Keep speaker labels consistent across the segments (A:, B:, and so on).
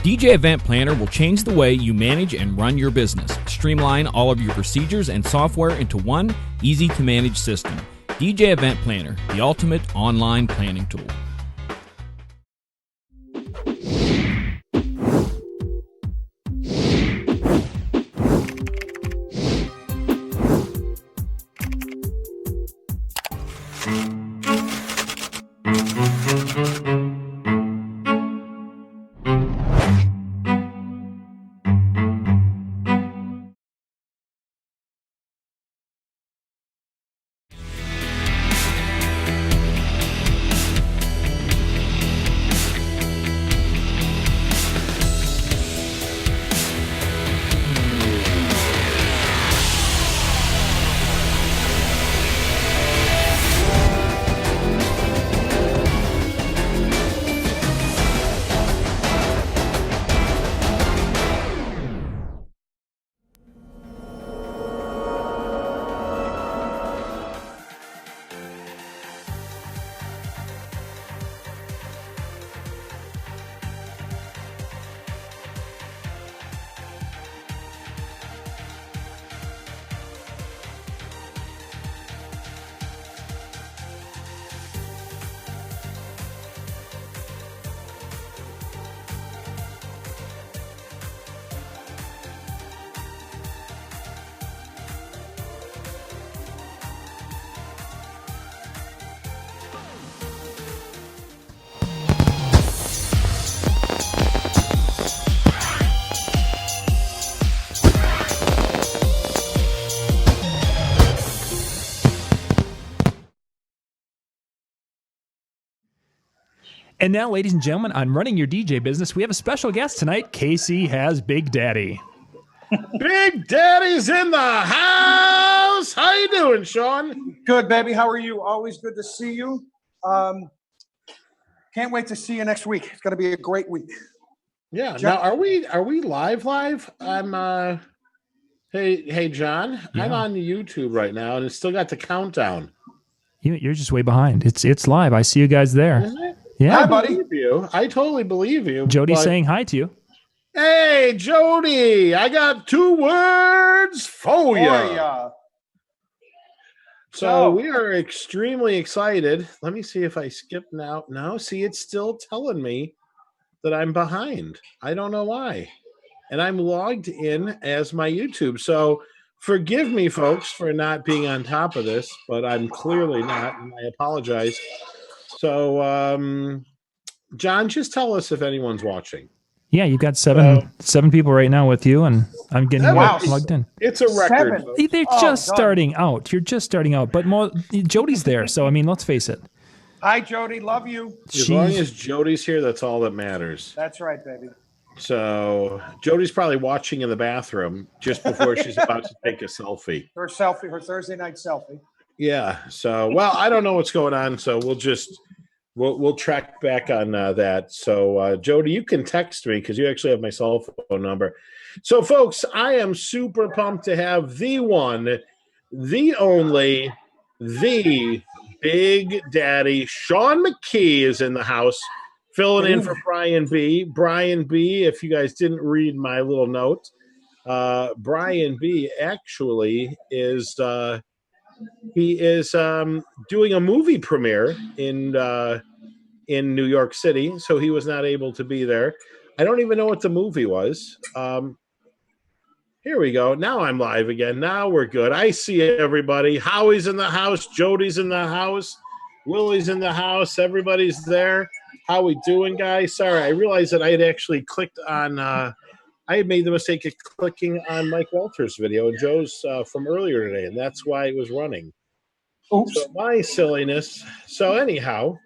A: DJ Event Planner will change the way you manage and run your business. Streamline all of your procedures and software into one easy-to-manage system. DJ Event Planner, the ultimate online planning tool.
B: And now, ladies and gentlemen, on Running Your DJ Business, we have a special guest tonight. Casey has Big Daddy.
C: Big Daddy's in the house. How you doing, Sean?
D: Good, baby. How are you? Always good to see you. Can't wait to see you next week. It's going to be a great week.
C: Yeah.
D: John,
C: now, are we live? I'm Hey, John.
B: Yeah.
C: I'm on YouTube right now, and it's still got the countdown.
B: You're just way behind. It's live. I see you guys there.
C: Isn't it?
B: Yeah,
D: Hi, buddy.
C: I totally believe you.
B: Jody's saying hi to you.
C: Hey, Jody, I got 2 words for you.
D: Yeah.
C: So we are extremely excited. Let me see if I skip now. No, see, it's still telling me that I'm behind. I don't know why. And I'm logged in as my YouTube. So forgive me, folks, for not being on top of this, but I'm clearly not, and I apologize. So, John, just tell us if anyone's watching.
B: Yeah, you've got seven people right now with you, and I'm getting plugged in.
C: It's a record.
D: 7.
B: They're just starting out. You're just starting out, but Jody's there, so I mean, let's face it.
D: Hi, Jody. Love you.
C: As long as Jody's here, that's all that matters.
D: That's right, baby.
C: So Jody's probably watching in the bathroom just before she's about to take a selfie.
D: Her Thursday night selfie.
C: Yeah. So, well, I don't know what's going on, so we'll track back on that. So, Jody, you can text me because you actually have my cell phone number. So, folks, I am super pumped to have the one, the only, the Big Daddy Sean McKee is in the house, filling in for Brian B. Brian B., if you guys didn't read my little note, Brian B. actually is doing a movie premiere in New York City, so he was not able to be there. I don't even know what the movie was. Here we go. Now I'm live again. Now we're good. I see everybody. Howie's in the house. Jody's in the house. Willie's in the house. Everybody's there. How we doing, guys? Sorry, I realized that I had actually clicked on I had made the mistake of clicking on Mike Walters' video and Joe's from earlier today, and that's why it was running.
D: Oops.
C: So my silliness. So anyhow,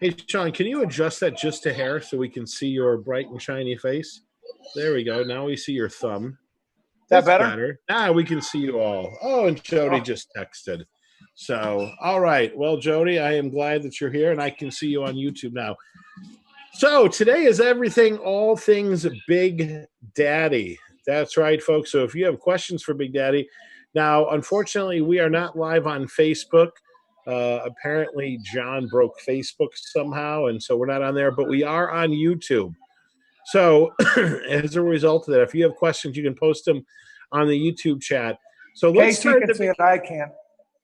C: hey, Sean, can you adjust that just a hair so we can see your bright and shiny face? There we go. Now we see your thumb.
D: That better?
C: Now we can see you all. Oh, and Jody just texted. So, all right. Well, Jody, I am glad that you're here, and I can see you on YouTube now. So today is everything, all things Big Daddy. That's right, folks. So if you have questions for Big Daddy, now, unfortunately, we are not live on Facebook. Apparently, John broke Facebook somehow, and so we're not on there, but we are on YouTube. So as a result of that, if you have questions, you can post them on the YouTube chat. So let's
D: Casey can see it. I can't.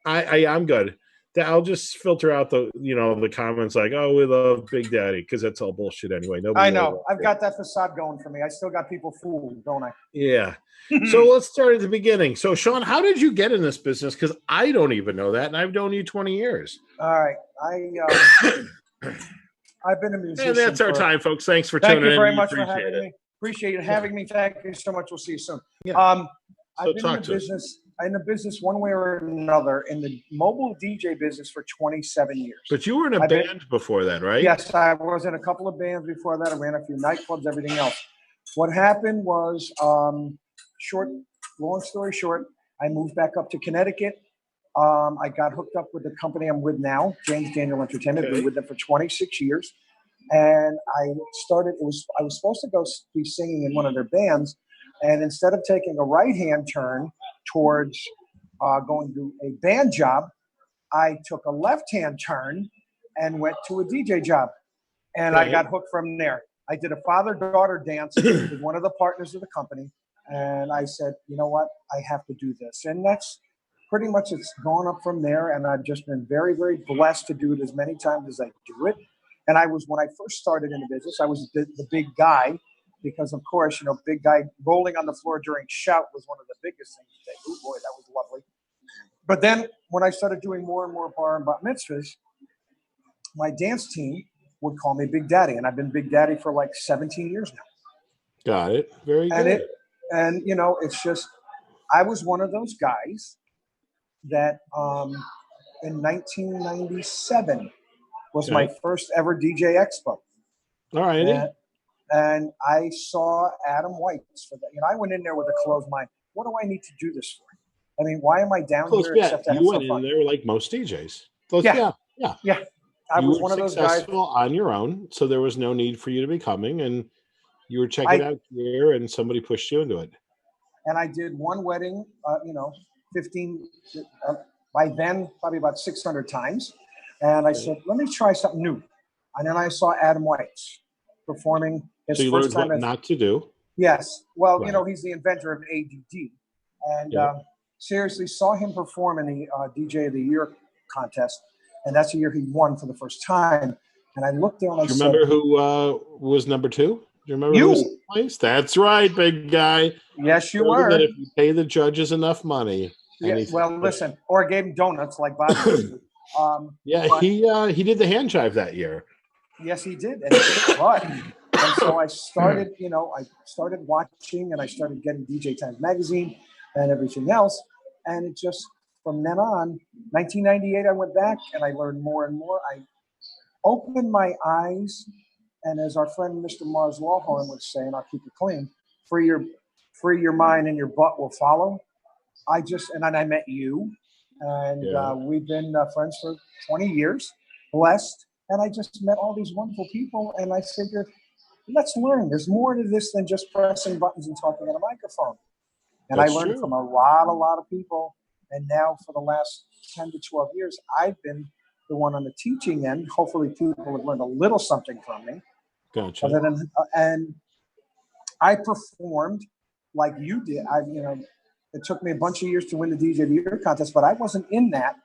C: I'm good. I'll just filter out the comments like, oh, we love Big Daddy, because that's all bullshit anyway. Nobody
D: I know. I've got that facade going for me. I still got people fooled, don't I?
C: Yeah. So let's start at the beginning. So Sean, how did you get in this business? Because I don't even know that, and I've known you 20 years.
D: All right. I've been a musician.
C: And that's our time, folks. Thanks for tuning in.
D: Thank you very much for having me. Appreciate it having me. Thank you so much. We'll see you soon.
C: Yeah.
D: I've been in the business one way or another, in the mobile DJ business for 27 years.
C: But you were in a band before that, right?
D: Yes, I was in a couple of bands before that. I ran a few nightclubs, everything else. What happened was, long story short, I moved back up to Connecticut. I got hooked up with the company I'm with now, James Daniel Entertainment. I've been with them for 26 years. And I was supposed to go be singing in one of their bands. And instead of taking a right-hand turn towards going to a band job, I took a left-hand turn and went to a DJ job. And I got hooked from there. I did a father-daughter dance with one of the partners of the company. And I said, you know what? I have to do this. And that's pretty much, it's gone up from there. And I've just been very, very blessed to do it as many times as I do it. And when I first started in the business, I was the big guy. Because, of course, big guy rolling on the floor during shout was one of the biggest things to take. Oh, boy, that was lovely. But then when I started doing more and more bar and bat mitzvahs, my dance team would call me Big Daddy. And I've been Big Daddy for like 17 years now.
C: Got it. Very good.
D: It's just, I was one of those guys that in 1997 was my first ever DJ Expo.
C: All right.
D: And I saw Adam White's for that. I went in there with a closed mind. What do I need to do this for? I mean, why am I down here except to have
C: you went
D: some fun?
C: in there like most DJs.
D: Yeah. I was one of those guys.
C: Successful on your own, so there was no need for you to be coming, and you were checking out gear, and somebody pushed you into it.
D: And I did one wedding, 15, by then, probably about 600 times. And I said, let me try something new. And then I saw Adam White's performing his first time.
C: What not to do.
D: Yes. Well, he's the inventor of ADD. And seriously, saw him perform in the DJ of the Year contest. And that's the year he won for the first time. And I looked there and I said,
C: do you remember who was number 2? Do you remember who was in place? That's right, big guy.
D: Yes, you were.
C: That if you pay the judges enough money.
D: Well, listen, or gave him donuts like Bobby.
C: He did the hand jive that year.
D: Yes, he did. And so I started, I started watching, and I started getting DJ Times magazine and everything else. And it just, from then on, 1998, I went back and I learned more and more. I opened my eyes, and as our friend Mr. Mars Lawhorn would say, and I'll keep it clean, free your mind and your butt will follow. And then I met you, and we've been friends for 20 years, blessed. And I just met all these wonderful people, and I figured, let's learn. There's more to this than just pressing buttons and talking on a microphone. And I learned from a lot of people. And now for the last 10 to 12 years, I've been the one on the teaching end. Hopefully people have learned a little something from me.
C: Gotcha.
D: And I performed like you did. It took me a bunch of years to win the DJ of the Year contest, but I wasn't in that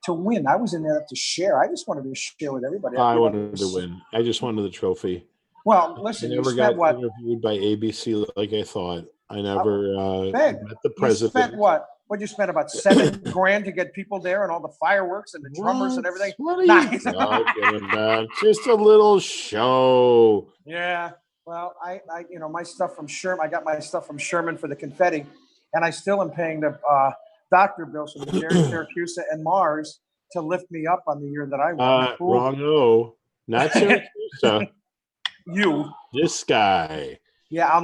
D: to win. I was in there to share. I just wanted to share with everybody.
C: I wanted to win. I just wanted the trophy.
D: Well, listen,
C: I never got interviewed by ABC like I thought. I never met the president.
D: You spent what? What'd you spend, about $7,000 to get people there and all the fireworks and the drummers and everything?
C: What are you talking about? Just a little show.
D: Yeah. Well, I my stuff from Sherman. I got my stuff from Sherman for the confetti, and I still am paying the doctor bills from Jerry Syracuse and Mars to lift me up on the year that I won.
C: Wrong. Not Syracuse. This guy.
D: Yeah, I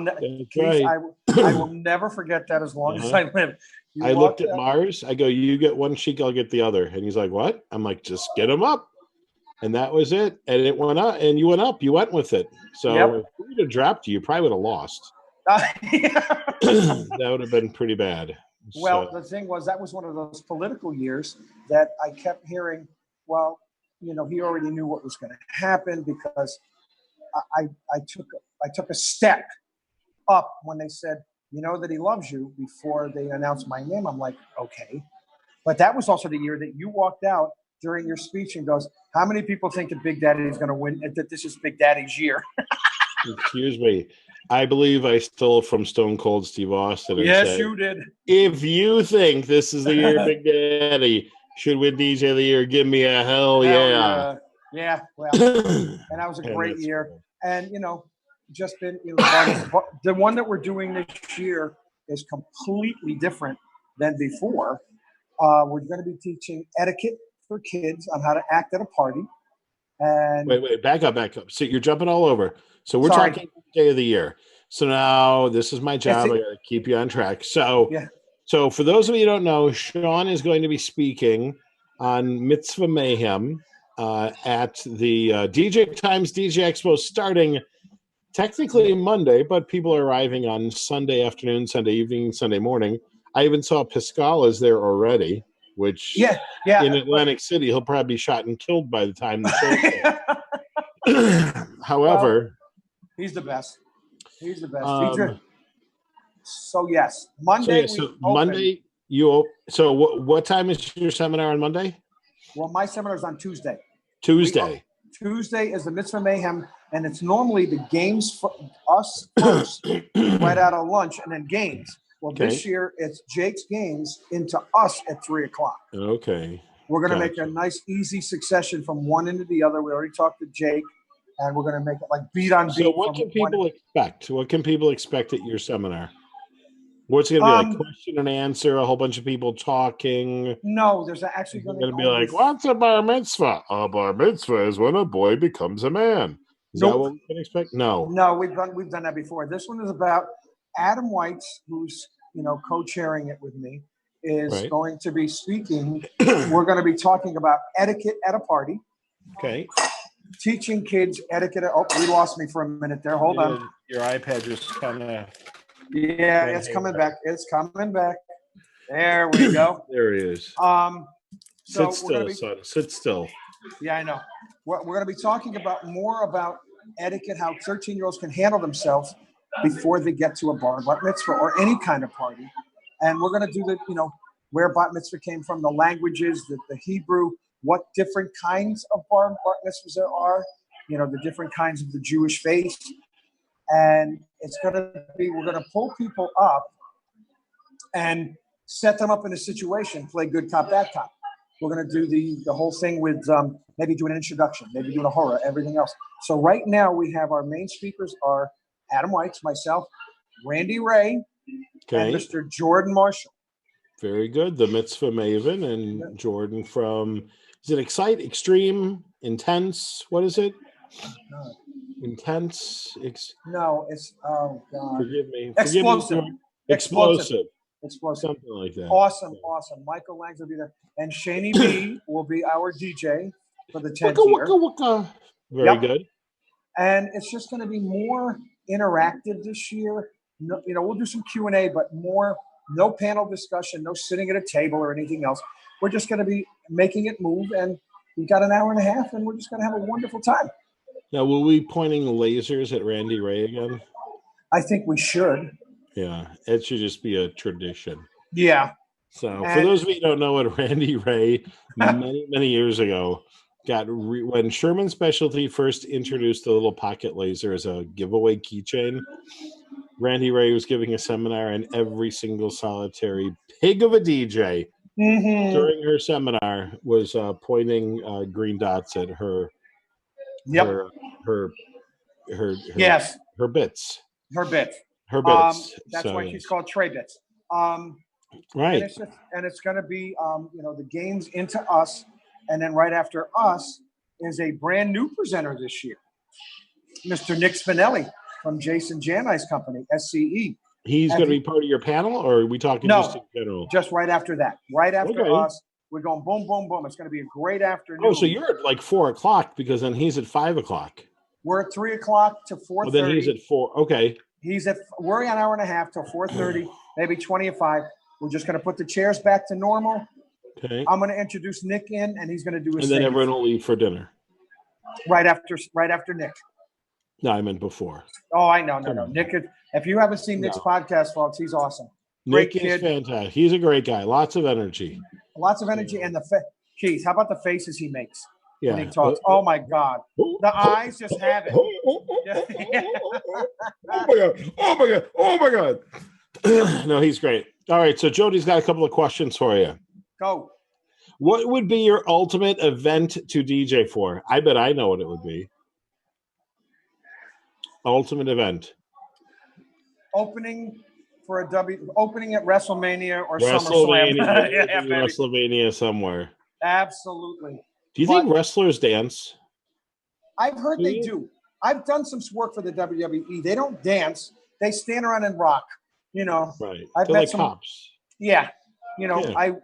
D: will never forget that as long as I live.
C: I looked at Mars. I go, you get one cheek, I'll get the other. And he's like, what? I'm like, just get him up. And that was it. And it went up, and you went up. You went with it. So if we would have dropped you, you probably would have lost. That would have been pretty bad.
D: Well, the thing was, that was one of those political years that I kept hearing, well, he already knew what was going to happen, because I took a step up when they said, you know that he loves you, before they announced my name. I'm like, okay. But that was also the year that you walked out during your speech and goes, how many people think that Big Daddy is going to win, that this is Big Daddy's year?
C: Excuse me. I believe I stole it from Stone Cold Steve Austin. And
D: Yes,
C: said,
D: you did.
C: if you think this is the year Big Daddy should win DJ of the year, give me a hell yeah.
D: Yeah, well, and that was a great year.
C: Cool.
D: And, just been, the one that we're doing this year is completely different than before. We're going to be teaching etiquette for kids on how to act at a party. And
C: wait, back up. So you're jumping all over. So we're
D: Sorry.
C: talking day of the year. So now this is my job. I got to keep you on track. So, So for those of you who don't know, Sean is going to be speaking on Mitzvah Mayhem at the DJ Times DJ Expo starting technically Monday, but people are arriving on Sunday afternoon, Sunday evening, Sunday morning. I even saw Pascala's there already, which in Atlantic City, he'll probably be shot and killed by the time the show. However,
D: he's the best. He's the best. So yes, Monday.
C: Monday. What time is your seminar on Monday?
D: Well, my seminar is on Tuesday. Tuesday is the Mitzvah Mayhem, and it's normally the games for us first, right out of lunch, and then games. Well, this year it's Jake's games into us at 3:00.
C: Okay.
D: We're going to make a nice, easy succession from one into the other. We already talked to Jake, and we're going to make it like beat on beat.
C: So what can people expect? What can people expect at your seminar? What's it going to be like? Question and answer, a whole bunch of people talking?
D: No, there's actually going
C: to be like, what's a bar mitzvah? A bar mitzvah is when a boy becomes a man. Is that what we can expect? No, we've done that before. This one is about Adam White's, who's co-chairing it with me, is going to be speaking. We're going to be talking about etiquette at a party. Okay.
D: Teaching kids etiquette. Oh, we lost me for a minute there. Hold on.
C: Your iPad just kind of.
D: Yeah, it's coming back. It's coming back. There we go.
C: There he is.
D: So
C: Sit still, son. Sit still.
D: Yeah, I know. We're going to be talking more about etiquette, how 13-year-olds can handle themselves before they get to a bar mitzvah or any kind of party. And we're going to do where bat mitzvah came from, the languages, the Hebrew, what different kinds of bar mitzvahs there are, the different kinds of the Jewish faith. And we're going to pull people up and set them up in a situation, play good cop, bad cop. We're going to do the whole thing with maybe do an introduction, maybe do a horror, everything else. So right now we have our main speakers are Adam White, myself, Randy Ray, and Mr. Jordan Marshall.
C: Very good. The Mitzvah Maven and Jordan from, is it Excite, Extreme, Intense? What is it? Intense.
D: No, it's, oh God.
C: Forgive me.
D: Explosive.
C: Explosive. Something like that.
D: Awesome. Michael Langs will be there. And Shani B will be our DJ for the 10th year.
C: Waka. Very good.
D: And it's just going to be more interactive this year. No, we'll do some Q&A, but no panel discussion, no sitting at a table or anything else. We're just going to be making it move, and we've got an hour and a half, and we're just going to have a wonderful time.
C: Now, will we be pointing lasers at Randy Ray again?
D: I think we should.
C: Yeah, it should just be a tradition.
D: Yeah.
C: So for those of you who don't know what Randy Ray, many, many years ago, when Sherman Specialty first introduced the little pocket laser as a giveaway keychain, Randy Ray was giving a seminar, and every single solitary pig of a DJ during her seminar was pointing green dots at her. Her bits.
D: That's why she's called Trey Bits.
C: Right.
D: And it's going to be, the games into us, and then right after us is a brand new presenter this year, Mr. Nick Spinelli from Jason Janai's company, SCE.
C: He's going to be part of your panel, or are we talking just in general?
D: Just right after that. Right after us, we're going boom, boom, boom. It's going to be a great afternoon.
C: Oh, so you're at like 4:00 because then he's at 5:00.
D: We're at 3:00 to 4:30.
C: Well, then he's at 4. Okay.
D: We're an hour and a half till 4:30, maybe 20 to 5. We're just going to put the chairs back to normal.
C: Okay.
D: I'm going to introduce Nick in, and he's going to do his
C: thing. And then everyone will leave for dinner.
D: Right after Nick.
C: No, I meant before.
D: Oh, I know. No. Nick, if you haven't seen Nick's podcast, folks, he's awesome. Great
C: Nick is
D: kid.
C: fantastic. He's a great guy. Lots of energy.
D: Lots of energy. And Keith, how about the faces he makes when he
C: Yeah.
D: talks? Oh, my God. The eyes just have it.
C: Oh my God. Oh my God. Oh my God. No, he's great. All right. So Jody's got a couple of questions for you.
D: Go.
C: What would be your ultimate event to DJ for? I bet I know what it would be. Ultimate event.
D: Opening at WrestleMania or SummerSlam.
C: Yeah, WrestleMania somewhere.
D: Absolutely.
C: Do you think wrestlers dance?
D: I've heard they do. I've done some work for the WWE. They don't dance. They stand around and rock. You know.
C: Right.
D: I've
C: They're
D: met
C: like
D: some
C: cops.
D: Yeah. You know,
C: Yeah.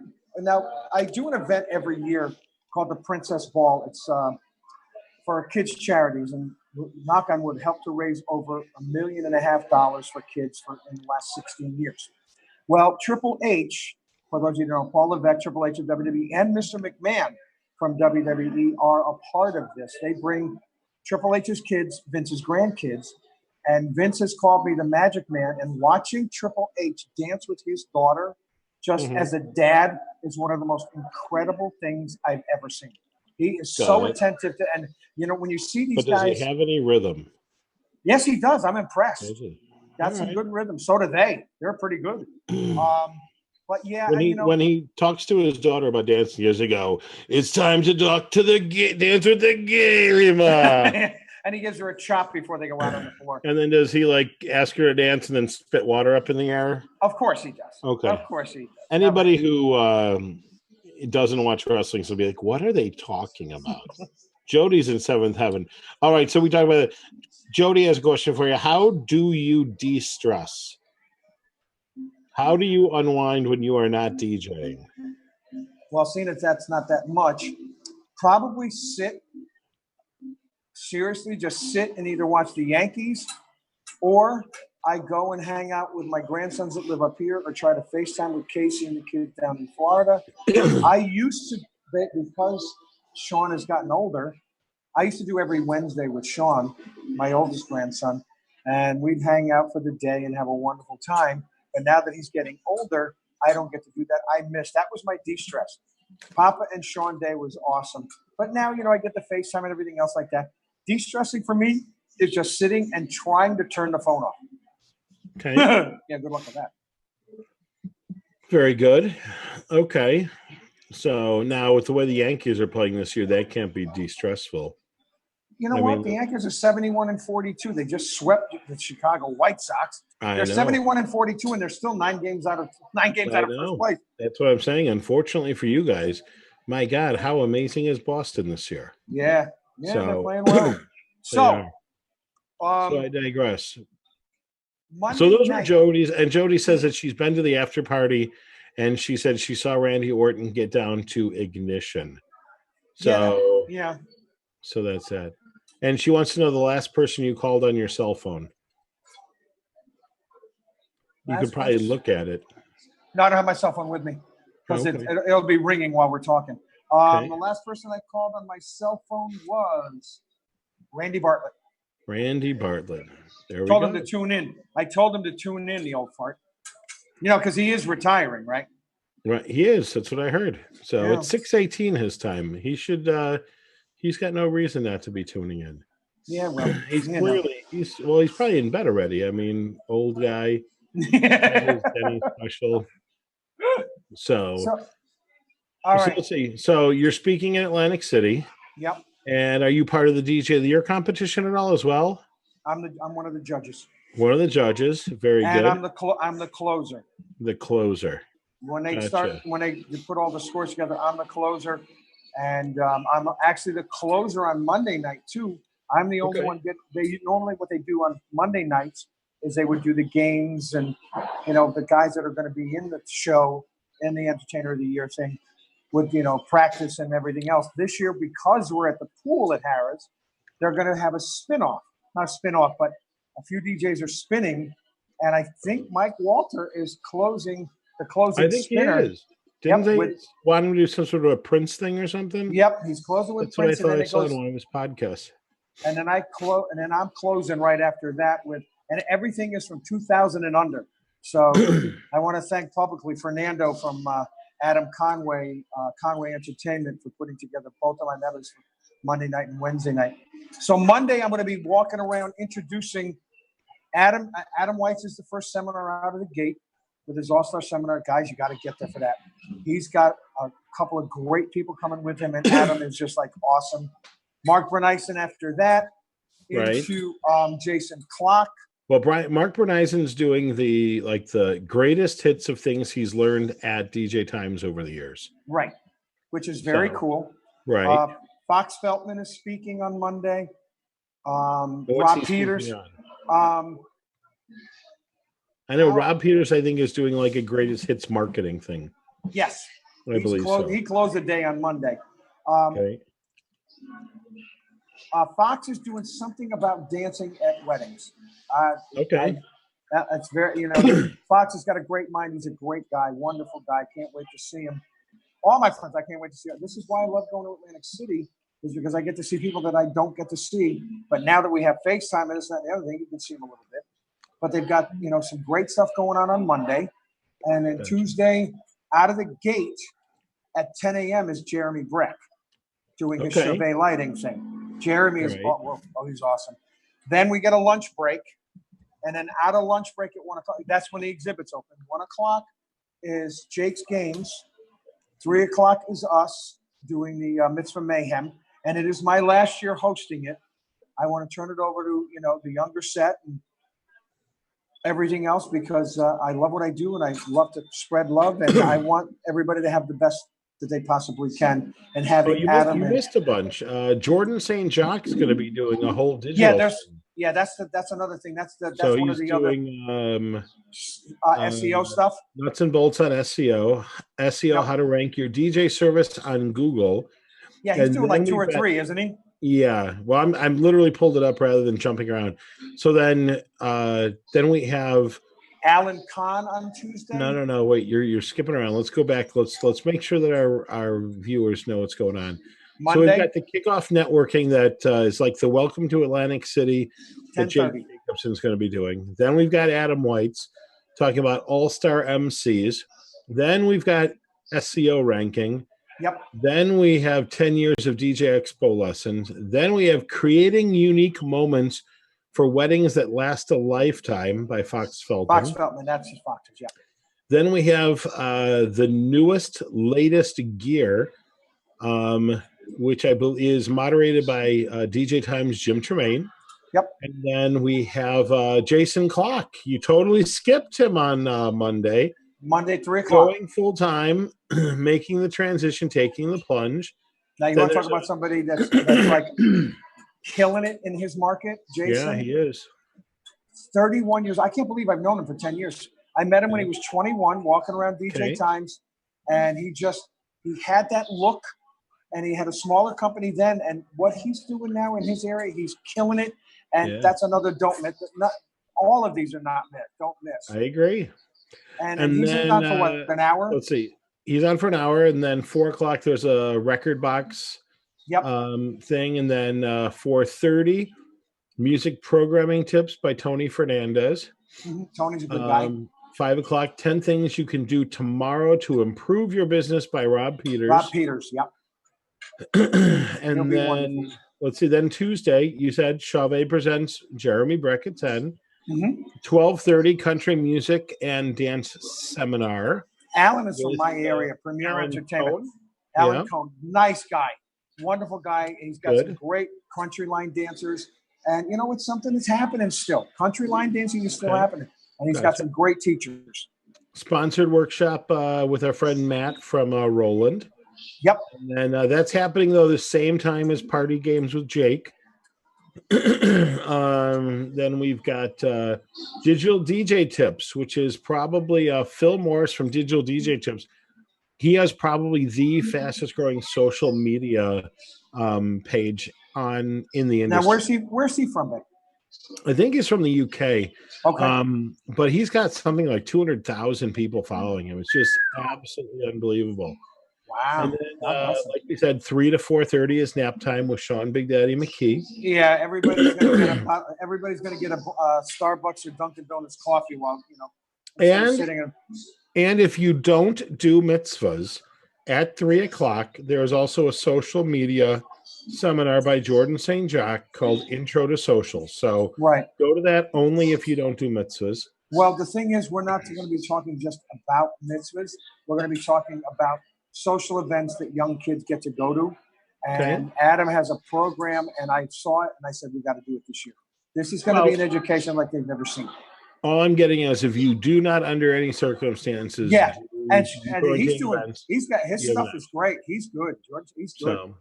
D: I do an event every year called the Princess Ball. It's for kids' charities, and knock on wood, helped to raise over $1.5 million for kids in the last 16 years. Well, Triple H, for those of you who know, Paul Levesque, Triple H of WWE, and Mr. McMahon from WWE are a part of this. They bring Triple H's kids, Vince's grandkids, and Vince has called me the Magic Man, and watching Triple H dance with his daughter just as a dad is one of the most incredible things I've ever seen. He is so attentive to, and you know, when you see these guys.
C: Does he have any rhythm?
D: Yes, he does. I'm impressed. Got some
C: right.
D: good rhythm. So do they. They're pretty good. But yeah,
C: when he talks to his daughter about dancing years ago, it's time to talk to the dance with the gay mom.
D: And he gives her a chop before they go out on the floor.
C: And then does he like ask her to dance and then spit water up in the air?
D: Of course he does.
C: Okay.
D: Of course he does.
C: Anybody who doesn't watch wrestling will be like, what are they talking about? Jody's in seventh heaven. All right, so we talked about it. Jody has a question for you. How do you de-stress? How do you unwind when you are not DJing?
D: Well, seeing as that's not that much, probably sit. Seriously, just sit and either watch the Yankees, or I go and hang out with my grandsons that live up here, or try to FaceTime with Casey and the kids down in Florida. I used to, because Sean has gotten older, I used to do every Wednesday with Sean, my oldest grandson, and we'd hang out for the day and have a wonderful time. But now that he's getting older, I don't get to do that. I miss. That was my de-stress. Papa and Sean Day was awesome. But now, you know, I get the FaceTime and everything else like that. De-stressing for me is just sitting and trying to turn the phone off.
C: Okay.
D: Yeah, good luck with that.
C: Very good. Okay. So now with the way the Yankees are playing this year, that can't be de-stressful.
D: You know what? The Yankees are 71-42. They just swept the Chicago White Sox. They're 71-42, and they're still 9 games out of first place.
C: That's what I'm saying. Unfortunately for you guys, my God, how amazing is Boston this year?
D: Yeah, they're playing well. So
C: I digress.
D: Monday
C: so those
D: night,
C: were Jody's, and Jody says that she's been to the after party, and she said she saw Randy Orton get down to Ignition. So
D: yeah.
C: So that's that. And she wants to know the last person you called on your cell phone. You could probably look at it.
D: No, I don't have my cell phone with me because it'll be ringing while we're talking. The last person I called on my cell phone was Randy Bartlett.
C: Randy Bartlett. There we go.
D: Told him to tune in. I told him to tune in, the old fart. You know, because he is retiring, right?
C: Right, he is. That's what I heard. So it's 6:18 his time. He should. He's got no reason not to be tuning in.
D: Yeah, well,
C: he's probably in bed already. I mean, old guy. Denny special. So
D: all right.
C: Let's see. So you're speaking in Atlantic City.
D: Yep.
C: And are you part of the DJ of the Year competition at all as well?
D: I'm one of the judges.
C: One of the judges. Very good.
D: And I'm the closer.
C: The closer.
D: When they put all the scores together, I'm the closer. And I'm actually the closer on Monday night too. I'm the only one normally what they do on Monday nights is they would do the games and, you know, the guys that are going to be in the show and the Entertainer of the Year thing would, you know, practice and everything else. This year, because we're at the pool at Harrah's, they're going to have a spin-off. Not a spin-off, but a few DJs are spinning. And I think Mike Walter is closing the closing spinner.
C: He is. Didn't they want him to do some sort of a Prince thing or something?
D: Yep, he's closing with Prince.
C: That's what I thought I saw on one of his podcasts.
D: and then I'm closing right after that and everything is from 2000 and under. So I want to thank publicly Fernando from Adam Conway Entertainment for putting together both of my medals for Monday night and Wednesday night. So Monday I'm going to be walking around introducing Adam White's is the first seminar out of the gate with his All-Star seminar. Guys, you got to get there for that. He's got a couple of great people coming with him, and Adam is just like awesome. Mark Bernison after that, into Jason Clock.
C: Well, Mark Bernisen's doing the greatest hits of things he's learned at DJ Times over the years.
D: Right, which is very cool.
C: Right.
D: Fox Feltman is speaking on Monday. Rob Peters.
C: I know Rob Peters, I think, is doing like a greatest hits marketing thing.
D: Yes.
C: I believe so.
D: He closed the day on Monday.
C: Okay.
D: Fox is doing something about dancing at weddings.
C: Okay.
D: That's very, Fox has got a great mind. He's a great guy, wonderful guy. Can't wait to see him. All my friends, I can't wait to see him. This is why I love going to Atlantic City, is because I get to see people that I don't get to see. But now that we have FaceTime and this and that and the other thing, you can see them a little bit. But they've got, some great stuff going on Monday. And then Tuesday, out of the gate at 10 a.m. is Jeremy Breck doing his Chauvet lighting thing. Jeremy is, he's awesome. Then we get a lunch break. And then out of lunch break at 1 o'clock, that's when the exhibit's open. 1 o'clock is Jake's Games. 3 o'clock is us doing the Mitzvah Mayhem. And it is my last year hosting it. I want to turn it over to, the younger set and everything else because I love what I do and I love to spread love. And I want everybody to have the best that they possibly can. And having Adam.
C: You missed a bunch. Jordan St. Jacques is going to be doing a whole digital.
D: That's another thing. That's
C: so
D: one of the other SEO stuff.
C: Nuts and bolts on SEO. How to rank your DJ service on Google.
D: Yeah, he's doing like 2 or 3, isn't he?
C: Yeah. Well, I'm literally pulled it up rather than jumping around. So then we have
D: Alan Kahn on Tuesday.
C: No. Wait, you're skipping around. Let's go back. Let's make sure that our viewers know what's going on.
D: Monday,
C: so we've got the kickoff networking that is like the Welcome to Atlantic City that Jake Jacobson's going to be doing. Then we've got Adam White's talking about all-star MCs. Then we've got SEO ranking.
D: Yep.
C: Then we have 10 years of DJ Expo lessons. Then we have creating unique moments for weddings that last a lifetime by Fox Feltman.
D: Fox Feltman, that's his Foxes, yeah.
C: Then we have the latest gear, which I believe is moderated by DJ Times Jim Tremaine.
D: Yep.
C: And then we have Jason Clock. You totally skipped him on Monday.
D: Monday, 3 o'clock.
C: Going full time, making the transition, taking the plunge.
D: Now you want to talk about somebody that's like killing it in his market, Jason?
C: Yeah, he is.
D: 31 years. I can't believe I've known him for 10 years. I met him when he was 21, walking around DJ Times, and he had that look, and he had a smaller company then, and what he's doing now in his area, he's killing it, and that's another don't miss. Not all of these are not missed. Don't miss.
C: I agree.
D: And he's on for what, an hour?
C: Let's see. He's on for an hour, and then 4 o'clock there's a record box thing, and then 4:30 music programming tips by Tony Fernandez.
D: Mm-hmm. Tony's a good guy.
C: 5 o'clock, 10 things you can do tomorrow to improve your business by Rob Peters.
D: Rob Peters, yep.
C: And then let's see. Then Tuesday, you said Chauvet presents Jeremy Breck at 10. 12:30 country music and dance seminar.
D: Alan is from my area, Premier Entertainment. Alan Cohn, nice guy, wonderful guy. He's got some great country line dancers, and it's something that's happening still. Country line dancing is still happening, and he's got some great teachers.
C: Sponsored workshop with our friend Matt from Roland.
D: Yep.
C: And then that's happening though the same time as Party Games with Jake. Then we've got Digital DJ Tips, which is probably Phil Morris from Digital DJ Tips. He has probably the fastest growing social media page in the industry.
D: Now, where's he from?
C: I think he's from the UK.
D: Okay.
C: But he's got something like 200,000 people following him. It's just absolutely unbelievable.
D: Wow.
C: And then,
D: God bless him.
C: like we said, 3 to 4:30 is nap time with Sean Big Daddy McKee.
D: Yeah, everybody's gonna get a Starbucks or Dunkin' Donuts coffee while instead of sitting.
C: And if you don't do mitzvahs at 3 o'clock, there is also a social media seminar by Jordan St. Jacques called Intro to Social. So
D: Right.
C: go to that only if you don't do mitzvahs.
D: Well, the thing is, we're not going to be talking just about mitzvahs. We're going to be talking about social events that young kids get to go to. And Adam has a program, and I saw it, and I said, we got to do it this year. This is going to be an education like they've never seen.
C: All I'm getting is if you do not, under any circumstances,
D: and he's doing events, he's got his stuff is great. He's good, George. He's good.
C: So,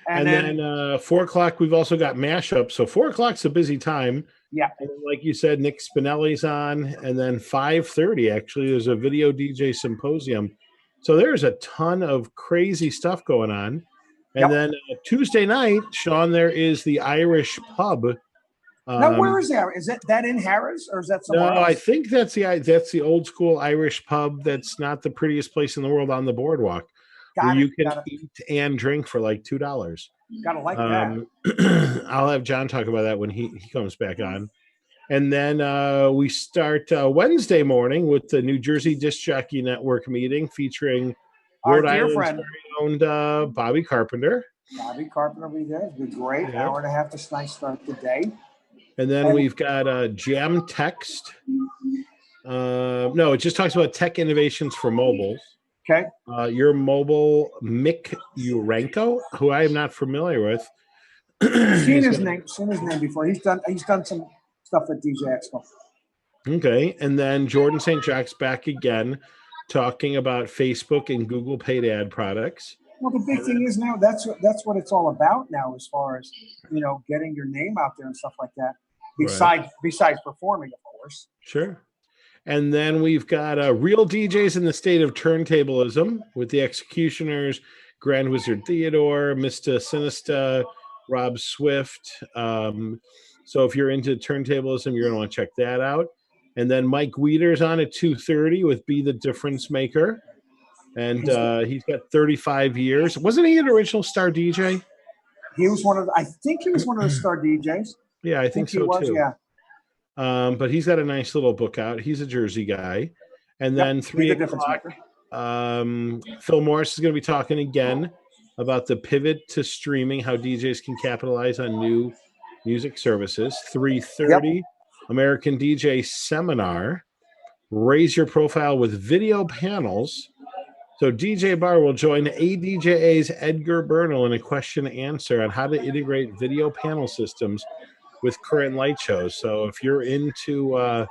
C: and then 4 o'clock, we've also got mashup. So 4 o'clock's a busy time.
D: Yeah.
C: And then, like you said, Nick Spinelli's on. And then 5:30, actually, there's a video DJ symposium. So there's a ton of crazy stuff going on. And then Tuesday night, Sean, there is the Irish pub.
D: Now, where is that? Is that in Harris, or is that somewhere else?
C: I think that's the old school Irish pub. That's not the prettiest place in the world on the boardwalk. You can eat and drink for like $2.
D: Gotta like that.
C: I'll have John talk about that when he comes back on. And then we start Wednesday morning with the New Jersey Disc Jockey Network meeting featuring
D: our
C: Rhode
D: dear
C: Island's
D: friend
C: very own Bobby Carpenter.
D: Bobby Carpenter will be there. It'll be great. Yeah. Hour and a half to nice start the day.
C: And then we've got Jam Text. No, it just talks about tech innovations for mobiles.
D: Okay.
C: Your mobile, Mick Urenko, who I am not familiar with.
D: Seen his name before. He's done some stuff at DJ Expo.
C: Okay, and then Jordan St. Jacques back again, talking about Facebook and Google paid ad products.
D: Well, the big thing is now that's what it's all about now, as far as getting your name out there and stuff like that. Besides performing, of course.
C: Sure. And then we've got Real DJs in the State of Turntablism with the Executioners, Grand Wizard Theodore, Mr. Sinister, Rob Swift. So if you're into turntablism, you're going to want to check that out. And then Mike Weeder's on at 2:30 with Be the Difference Maker. And he's got 35 years. Wasn't he an original star DJ?
D: He was I think he was one of the star DJs.
C: Yeah, I think so
D: he was,
C: too.
D: Yeah.
C: But he's got a nice little book out. He's a Jersey guy. And then 3 o'clock, Phil Morris is going to be talking again about the pivot to streaming, how DJs can capitalize on new music services. 3:30, American DJ Seminar. Raise your profile with video panels. So DJ Barr will join ADJA's Edgar Bernal in a question and answer on how to integrate video panel systems with current light shows. So if you're into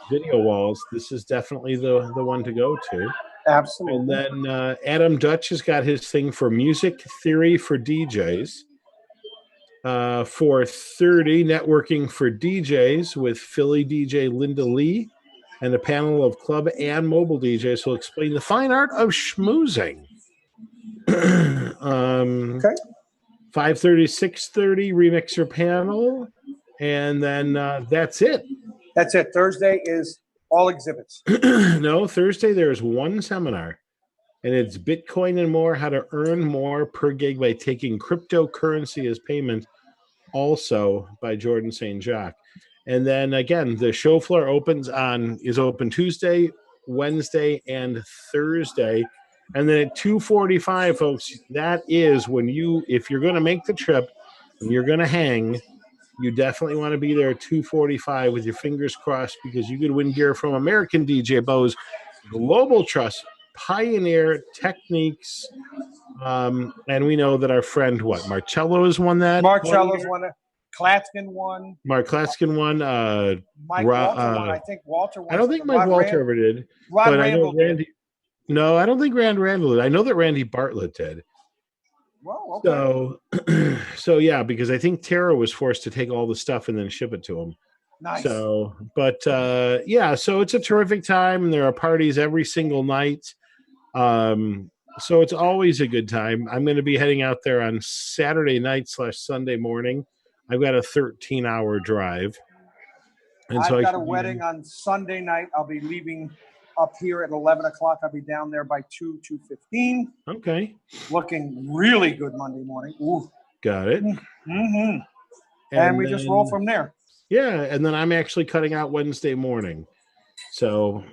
C: video walls, this is definitely the one to go to.
D: Absolutely.
C: And then Adam Dutch has got his thing for music theory for DJs. 4:30, networking for DJs with Philly DJ Linda Lee and a panel of club and mobile DJs who will explain the fine art of schmoozing. 5:30, 6:30, remixer panel. And then that's it.
D: That's it. Thursday is all exhibits.
C: No, Thursday there's one seminar. And it's Bitcoin and more, how to earn more per gig by taking cryptocurrency as payment, also by Jordan St. Jacques. And then again, the show floor is open Tuesday, Wednesday, and Thursday. And then at 2:45, folks, that is when if you're going to make the trip and you're going to hang, you definitely want to be there at 2:45 with your fingers crossed, because you could win gear from American DJ Bose, Global Trust, Pioneer Techniques, and we know that our friend Marcello has won that.
D: Marcello's won it. Klatskin won.
C: Mark Klatskin won.
D: Mike Walter won. I think Walter won.
C: I don't think Mike Walter ever did.
D: Rod Randall
C: did. No, I don't think Randall did. I know that Randy Bartlett did.
D: Well, okay.
C: So yeah, because I think Tara was forced to take all the stuff and then ship it to him.
D: Nice.
C: So, but yeah, so it's a terrific time, and there are parties every single night. So it's always a good time. I'm going to be heading out there on Saturday night / Sunday morning. I've got a 13-hour drive. And
D: I've got a wedding on Sunday night. I'll be leaving up here at 11 o'clock. I'll be down there by 2:15.
C: Okay.
D: Looking really good Monday morning. Ooh.
C: Got it.
D: Mm-hmm. And we just roll from there.
C: Yeah, and then I'm actually cutting out Wednesday morning. So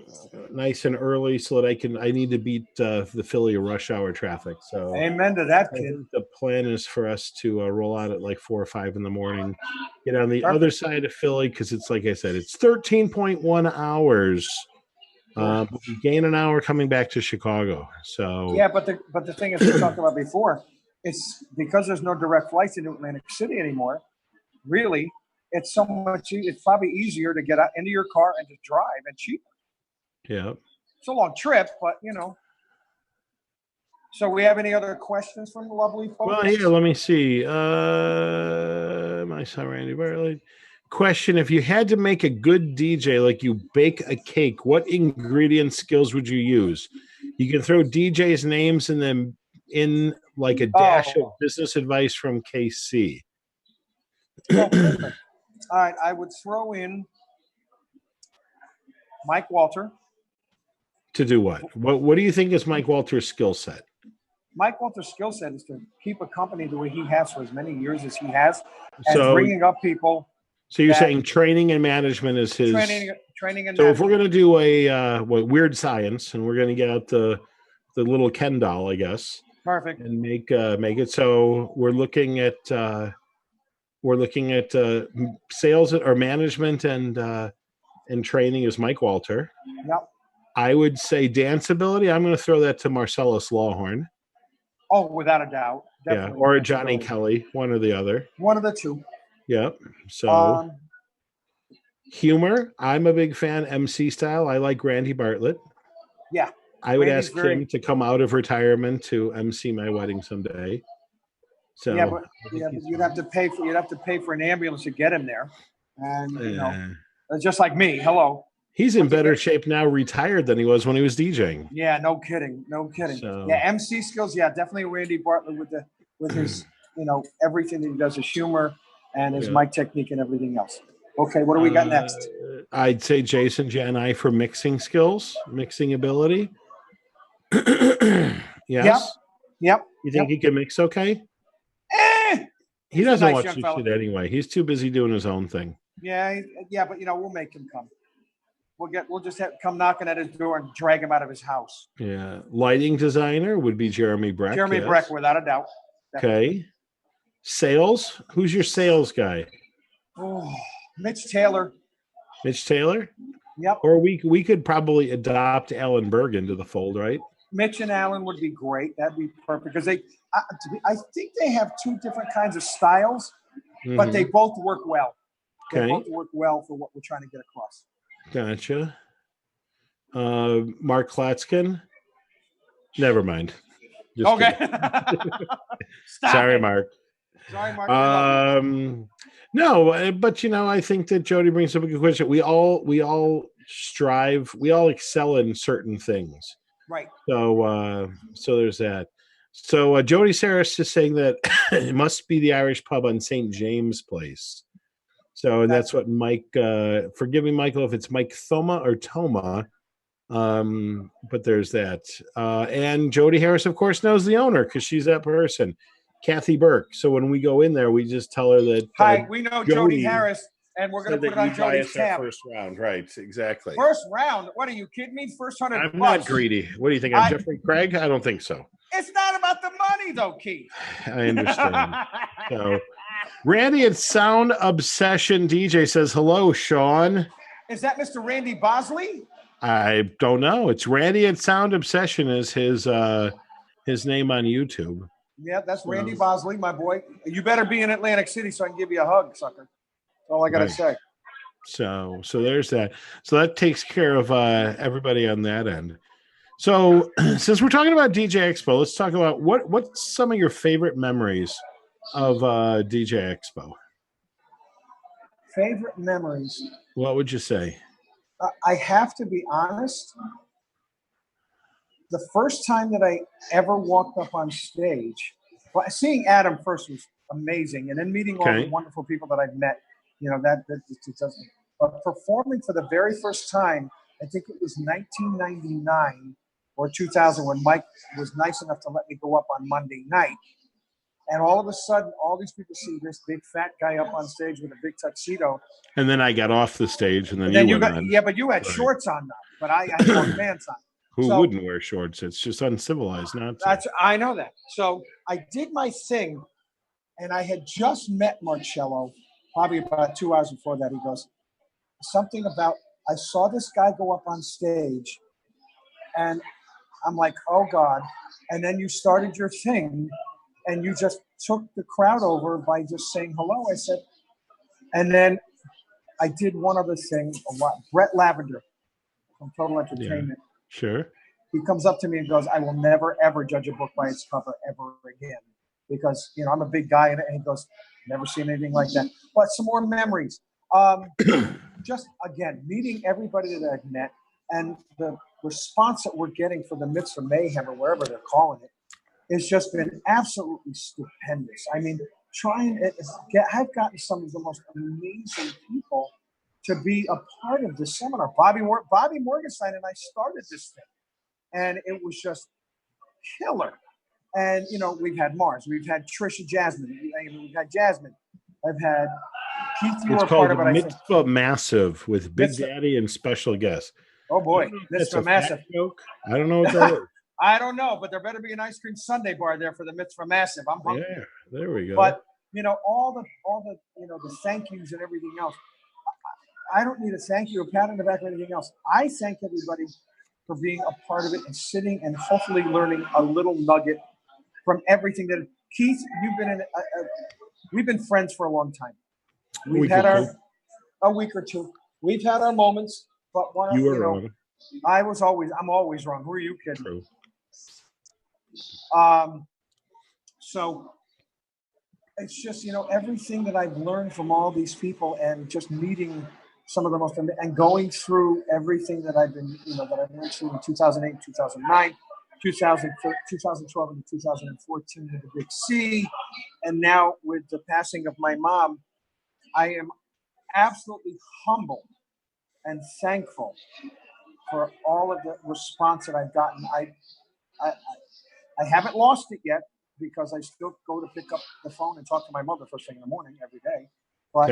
C: nice and early so that I need to beat the Philly rush hour traffic. So
D: amen to that,
C: I
D: kid.
C: think the plan is for us to roll out at like 4 or 5 in the morning, get on the other side of Philly, because it's like I said, it's 13.1 hours. But we gain an hour coming back to Chicago. So
D: yeah, but the thing is, we talked about before, it's because there's no direct flights into Atlantic City anymore. Really, it's so much. It's probably easier to get out into your car and to drive and cheaper.
C: Yeah,
D: it's a long trip, but you know. So, we have any other questions from the lovely folks?
C: Well, yeah. Let me see. My son Randy Bartlett. Question: if you had to make a good DJ, like you bake a cake, what ingredient skills would you use? You can throw DJ's names and then in like a dash of business advice from KC.
D: Oh, perfect. All right, I would throw in Mike Walter.
C: To do what? What do you think is Mike Walter's skill set?
D: Mike Walter's skill set is to keep a company the way he has for as many years as he has, and bringing up people.
C: So you're saying training and management is his
D: training and
C: so
D: management.
C: if we're going to do a weird science, and we're going to get out the little Ken doll, I guess,
D: perfect,
C: and make it so we're looking at sales or management and training is Mike Walter.
D: Yep.
C: I would say dance ability. I'm going to throw that to Marcellus Lawhorn.
D: Oh, without a doubt.
C: Definitely. Yeah, or Johnny Kelly, one or the other.
D: One of the two.
C: Yep. So humor, I'm a big fan. MC style, I like Randy Bartlett.
D: Yeah.
C: I would ask him to come out of retirement to MC my wedding someday. So
D: yeah, but you'd have to pay for an ambulance to get him there, and you know, just like me. Hello.
C: He's in better shape now, retired, than he was when he was DJing.
D: Yeah, no kidding.
C: So,
D: yeah, MC skills. Yeah, definitely Randy Bartlett with his everything that he does, his humor and his mic technique and everything else. Okay, what do we got next?
C: I'd say Jason Janai for mixing skills, mixing ability. Yes.
D: Yep.
C: You think he can mix okay? He doesn't watch this shit anyway. He's too busy doing his own thing.
D: Yeah, but we'll make him come. We'll just come knocking at his door and drag him out of his house.
C: Yeah. Lighting designer would be Jeremy Breck.
D: Jeremy Breck, without a doubt.
C: Definitely. Okay. Sales? Who's your sales guy?
D: Oh, Mitch Taylor.
C: Mitch Taylor?
D: Yep.
C: Or we could probably adopt Alan Berg into the fold, right?
D: Mitch and Alan would be great. That'd be perfect because I think they have two different kinds of styles, but they both work well. They both work well for what we're trying to get across.
C: Gotcha. Mark Klatskin? Never mind. Just
D: okay.
C: Sorry, Mark.
D: Sorry, Mark.
C: No, but I think that Jody brings up a good question. We all strive, we all excel in certain things.
D: Right.
C: So there's that. So Jody Saris is saying that it must be the Irish pub on St. James Place. So, and that's what Mike, forgive me, Michael, if it's Mike Thoma or Toma, but there's that. And Jody Harris, of course, knows the owner because she's that person, Kathy Burke. So when we go in there, we just tell her that.
D: Hi, we know Jody Harris, and we're going to put it on Jody's tab.
C: First round, right? Exactly.
D: First round? What are you kidding me? First $100.
C: I'm not greedy. What do you think? I'm Jeffrey Craig? I don't think so.
D: It's not about the money, though, Keith.
C: I understand. So. Randy at Sound Obsession DJ says, hello, Sean.
D: Is that Mr. Randy Bosley?
C: I don't know. It's Randy at Sound Obsession is his name on YouTube.
D: Yeah, that's Randy Bosley, my boy. You better be in Atlantic City so I can give you a hug, sucker. That's all I got to say.
C: So there's that. So that takes care of everybody on that end. So since we're talking about DJ Expo, let's talk about what's some of your favorite memories of DJ Expo.
D: Favorite memories.
C: What would you say?
D: I have to be honest. The first time that I ever walked up on stage, seeing Adam first was amazing, and then meeting all the wonderful people that I've met, that just doesn't. But performing for the very first time I think it was 1999 or 2000 when Mike was nice enough to let me go up on Monday night. And all of a sudden, all these people see this big fat guy up on stage with a big tuxedo.
C: And then I got off the stage, and then you went on.
D: Yeah, but you had shorts on now, but I had long pants on.
C: Who wouldn't wear shorts? It's just uncivilized not to.
D: I know that. So I did my thing, and I had just met Marcello probably about 2 hours before that. He goes, something about, I saw this guy go up on stage, and I'm like, oh, God. And then you started your thing, and you just took the crowd over by just saying hello. I said, and then I did one other thing a lot. Brett Lavender from Total Entertainment.
C: Yeah, sure.
D: He comes up to me and goes, I will never, ever judge a book by its cover ever again. Because, you know, I'm a big guy, and he goes, never seen anything like that. But some more memories. Just, again, meeting everybody that I've met and the response that we're getting for the Mitzvah Mayhem or wherever they're calling it, it's just been absolutely stupendous. I mean, I've gotten some of the most amazing people to be a part of this seminar. Bobby Morgenstein and I started this thing, and it was just killer. And, you know, we've had Mars, we've had Trisha Jasmine, we've had Jasmine, I've had Keith.
C: It's called Mitzvah Massive with Big Daddy and special guests.
D: Oh, boy, Mitzvah Massive.
C: I don't know what that is.
D: I don't know, but there better be an ice cream sundae bar there for the Mitzvah Massive. I'm hungry.
C: Yeah, there we go.
D: But, you know, all the you know, the thank yous and everything else. I don't need a thank you, a pat on the back or anything else. I thank everybody for being a part of it and sitting and hopefully learning a little nugget from everything that Keith, you've been in. We've been friends for a long time. We've had a week or two. We've had our moments, but
C: you were wrong.
D: I'm always wrong. Who are you kidding?
C: True.
D: So it's just, you know, everything that I've learned from all these people and just meeting some of the most, and going through everything that I've been, you know, that I went through in 2008, 2009, 2012, and 2014 with the Big C. And now with the passing of my mom, I am absolutely humbled and thankful for all of the response that I've gotten. I haven't lost it yet because I still go to pick up the phone and talk to my mother first thing in the morning every day. But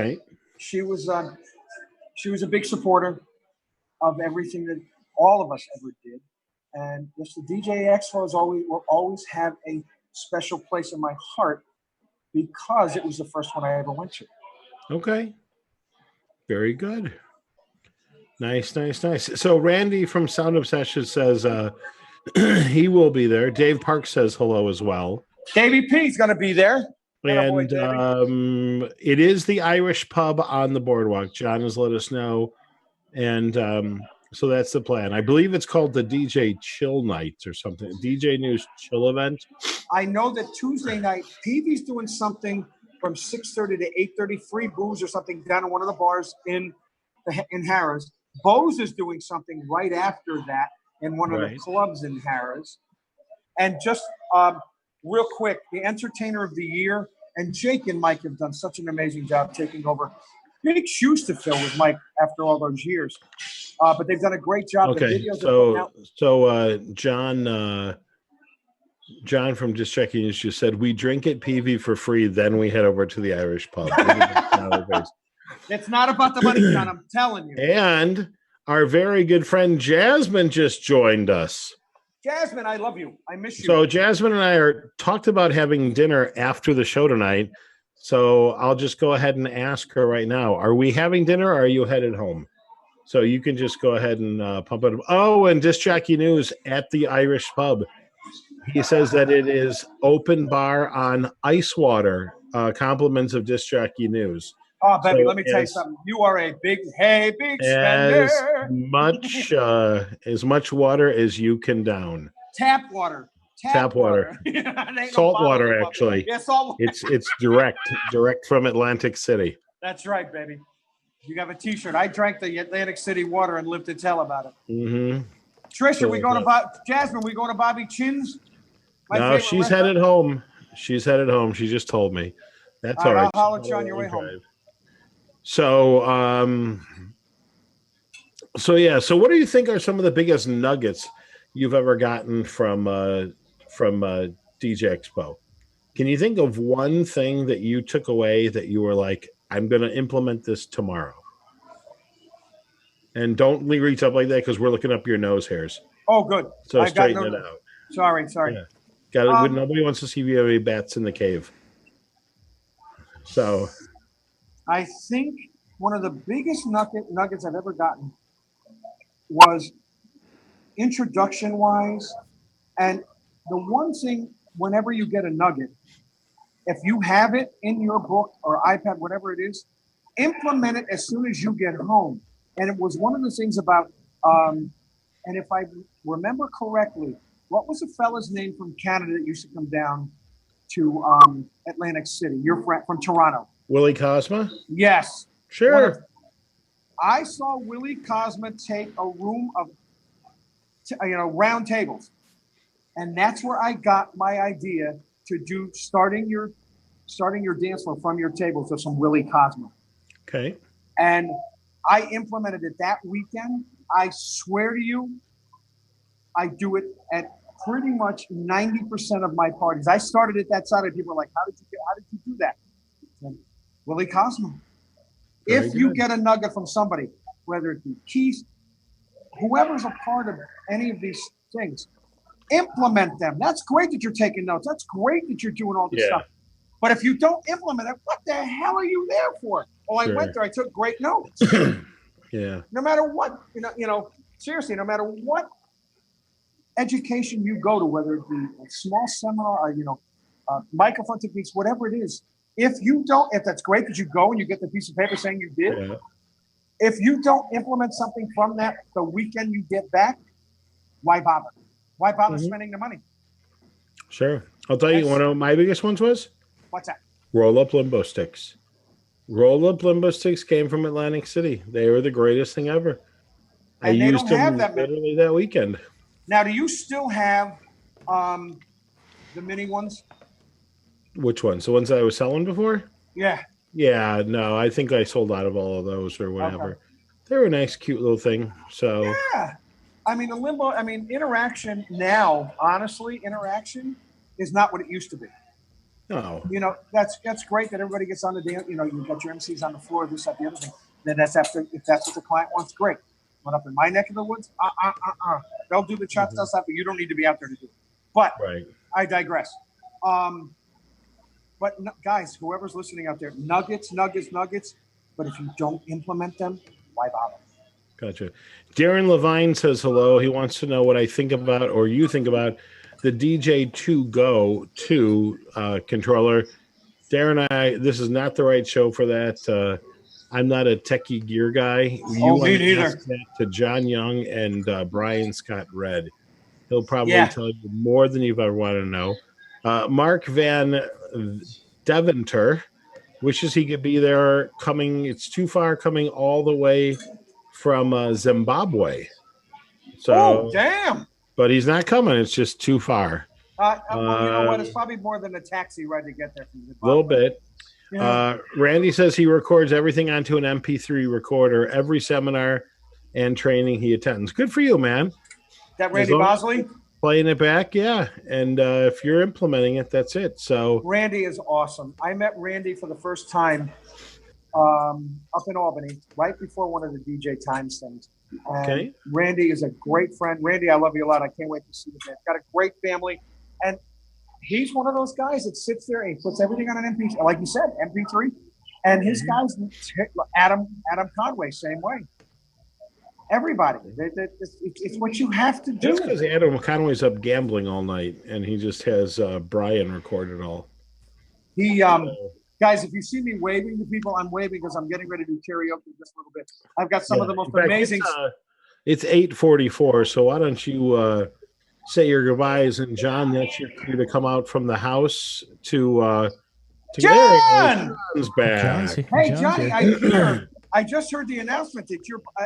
D: she was a big supporter of everything that all of us ever did. And just the DJ Expo will always have a special place in my heart because it was the first one I ever went to.
C: Okay. Very good. Nice. So Randy from Sound Obsession says he will be there. Dave Park says hello as well.
D: Davey P's going to be there.
C: And it is the Irish pub on the boardwalk. John has let us know. And so that's the plan. I believe it's called the DJ Chill Nights or something. DJ News Chill Event.
D: I know that Tuesday night, Peavy's doing something from 6:30 to 8:30, free booze or something down in one of the bars in Harrah's. Bose is doing something right after that in one of the clubs in Harrah's. And just real quick, the Entertainer of the Year, and Jake and Mike have done such an amazing job taking over. Big shoes to fill with Mike after all those years. But they've done a great job.
C: Okay, so John from Just Checking News just said, we drink at PV for free, then we head over to the Irish pub.
D: It's not about the money, John, I'm telling you.
C: And our very good friend Jasmine just joined us.
D: Jasmine, I love you. I miss you.
C: So Jasmine and I talked about having dinner after the show tonight. So I'll just go ahead and ask her right now. Are we having dinner or are you headed home? So you can just go ahead and pump it up. Oh, and Disc Jockey News at the Irish pub. He says that it is open bar on ice water. Compliments of Disc Jockey News.
D: Oh, baby, let me tell you something. You are a big spender.
C: As much water as you can down.
D: Tap water.
C: Tap water. Salt water, actually.
D: Yeah, salt water.
C: It's direct from Atlantic City.
D: That's right, baby. You have a T-shirt. I drank the Atlantic City water and lived to tell about it.
C: Mm-hmm.
D: Trisha, Jasmine, we going to Bobby Chin's?
C: No, she's headed home. She's headed home. She just told me. That's all right.
D: I'll holler at you on your way home.
C: So, So yeah. So what do you think are some of the biggest nuggets you've ever gotten from DJ Expo? Can you think of one thing that you took away that you were like, I'm going to implement this tomorrow? And don't reach up like that because we're looking up your nose hairs.
D: Oh, good.
C: So
D: I got
C: straighten it out.
D: Sorry.
C: Yeah. Got it. Nobody wants to see if you have any bats in the cave. So
D: I think one of the biggest nuggets I've ever gotten was introduction-wise. And the one thing, whenever you get a nugget, if you have it in your book or iPad, whatever it is, implement it as soon as you get home. And it was one of the things about, and if I remember correctly, what was the fella's name from Canada that used to come down to Atlantic City? Your friend from Toronto.
C: Willie Cosma?
D: Yes.
C: Sure.
D: I saw Willie Cosma take a room of, round tables. And that's where I got my idea to do starting your dance floor from your tables with some Willie Cosma.
C: Okay.
D: And I implemented it that weekend. I swear to you, I do it at pretty much 90% of my parties. I started it that side, and people were like, how did you do that? And Willie Cosmo.
C: Very
D: if
C: good.
D: you get a nugget from somebody, whether it be Keith, whoever's a part of any of these things, implement them. That's great that you're taking notes. That's great that you're doing all this stuff. But if you don't implement it, what the hell are you there for? Oh, I went there. I took great notes.
C: Yeah.
D: No matter what, seriously, no matter what education you go to, whether it be a small seminar or, microphone techniques, whatever it is, if that's great that you go and you get the piece of paper saying you did, if you don't implement something from that the weekend you get back, why bother? Why bother spending the money?
C: Sure. I'll tell you, one of my biggest ones was?
D: What's that?
C: Roll-up limbo sticks. Roll-up limbo sticks came from Atlantic City. They were the greatest thing ever. I used them literally that weekend.
D: Now, do you still have the mini ones?
C: Which ones? The ones that I was selling before?
D: Yeah.
C: Yeah, no, I think I sold out of all of those or whatever. Okay. They were a nice, cute little thing. So
D: yeah. Interaction now, honestly, interaction is not what it used to be.
C: No.
D: That's great that everybody gets on the dance. You've got your MCs on the floor, this, that, the other thing. Then if that's what the client wants, great. But up in my neck of the woods, they'll do the cha stuff, but you don't need to be out there to do it. But I digress. But guys, whoever's listening out there, nuggets. But if you don't implement them, why bother?
C: Gotcha. Darren Levine says hello. He wants to know what I think about, or you think about, the DJ2 Go 2 controller. Darren, this is not the right show for that. I'm not a techie gear guy.
D: Me neither.
C: To John Young and Brian Scott Red. He'll probably tell you more than you've ever wanted to know. Mark Van Deventer wishes he could be there. It's too far, coming all the way from Zimbabwe. So,
D: damn.
C: But he's not coming. It's just too far.
D: You know what? It's probably more than a taxi ride to get there from Zimbabwe.
C: A little bit.
D: Yeah.
C: Randy says he records everything onto an MP3 recorder, every seminar and training he attends. Good for you, man.
D: That Randy Bosley?
C: Playing it back, yeah. And if you're implementing it, that's it. So
D: Randy is awesome. I met Randy for the first time up in Albany, right before one of the DJ Times things. And Randy is a great friend. Randy, I love you a lot. I can't wait to see you, man. Got a great family. And he's one of those guys that sits there and he puts everything on an MP3, like you said, MP3. And his guys, Adam Conway, same way. Everybody. It's what you have to do.
C: That's because Adam Conway's up gambling all night, and he just has Brian record it all.
D: Guys, if you see me waving to people, I'm waving because I'm getting ready to do karaoke in just a little bit. I've got some of the most amazing.
C: It's 8:44, so why don't you say your goodbyes? And John, that's your cue to come out from the house to
D: John!
C: John's back.
D: Hey, Johnny, I just heard the announcement that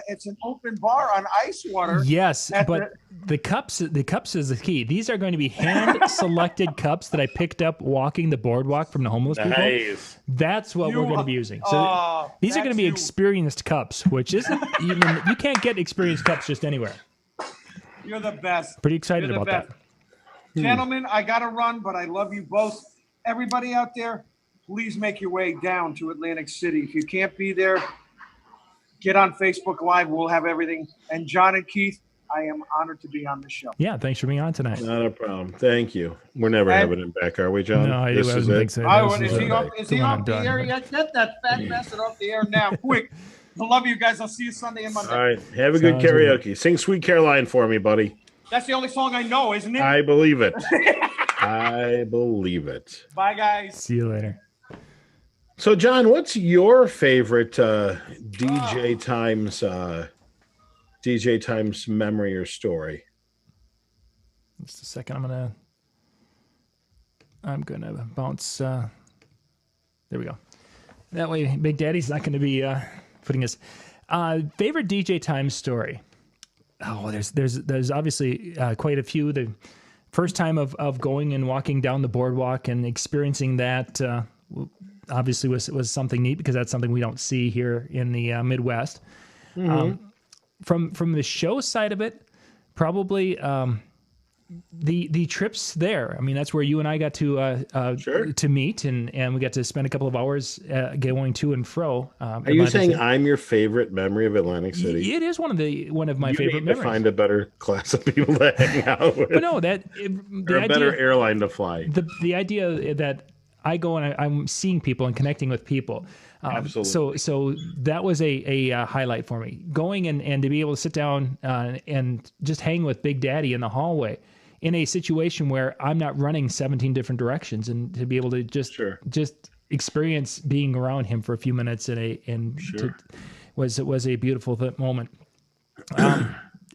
D: it's an open bar on ice water.
B: Yes, but the cups is the key. These are going to be hand-selected cups that I picked up walking the boardwalk from the homeless people. That's what we're going to be using. So these are going to be experienced cups, which isn't even, you can't get experienced cups just anywhere.
D: You're the best.
B: Pretty excited about that.
D: Gentlemen, I got to run, but I love you both. Everybody out there, please make your way down to Atlantic City. If you can't be there, get on Facebook Live. We'll have everything. And John and Keith, I am honored to be on the show.
B: Yeah, thanks for being on tonight.
C: Not a problem. Thank you. We're never having him back, are we, John?
B: No,
C: this is it.
D: Is he off the air yet? Get that fat bastard off the air now, quick. I love you guys. I'll see you Sunday and Monday.
C: All right. Have a good karaoke. Sing Sweet Caroline for me, buddy.
D: That's the only song I know, isn't it?
C: I believe it. I believe it.
D: Bye, guys.
B: See you later.
C: So, John, what's your favorite DJ Times memory or story?
B: Just a second. I'm gonna bounce. There we go. That way, Big Daddy's not going to be putting his favorite DJ Times story. Oh, there's obviously quite a few. The first time of going and walking down the boardwalk and experiencing that obviously was something neat, because that's something we don't see here in the Midwest. From the show side of it, probably the trips there. I mean, that's where you and I got to meet, and we got to spend a couple of hours going to and fro.
C: Are you saying I'm your favorite memory of Atlantic City?
B: It is one of my favorite memories.
C: To find a better class of people to hang out with.
B: But no,
C: or a better airline to fly.
B: The idea that I go and I'm seeing people and connecting with people.
C: Absolutely.
B: So that was a highlight for me. Going and to be able to sit down and just hang with Big Daddy in the hallway in a situation where I'm not running 17 different directions, and to be able to just experience being around him for a few minutes was a beautiful moment.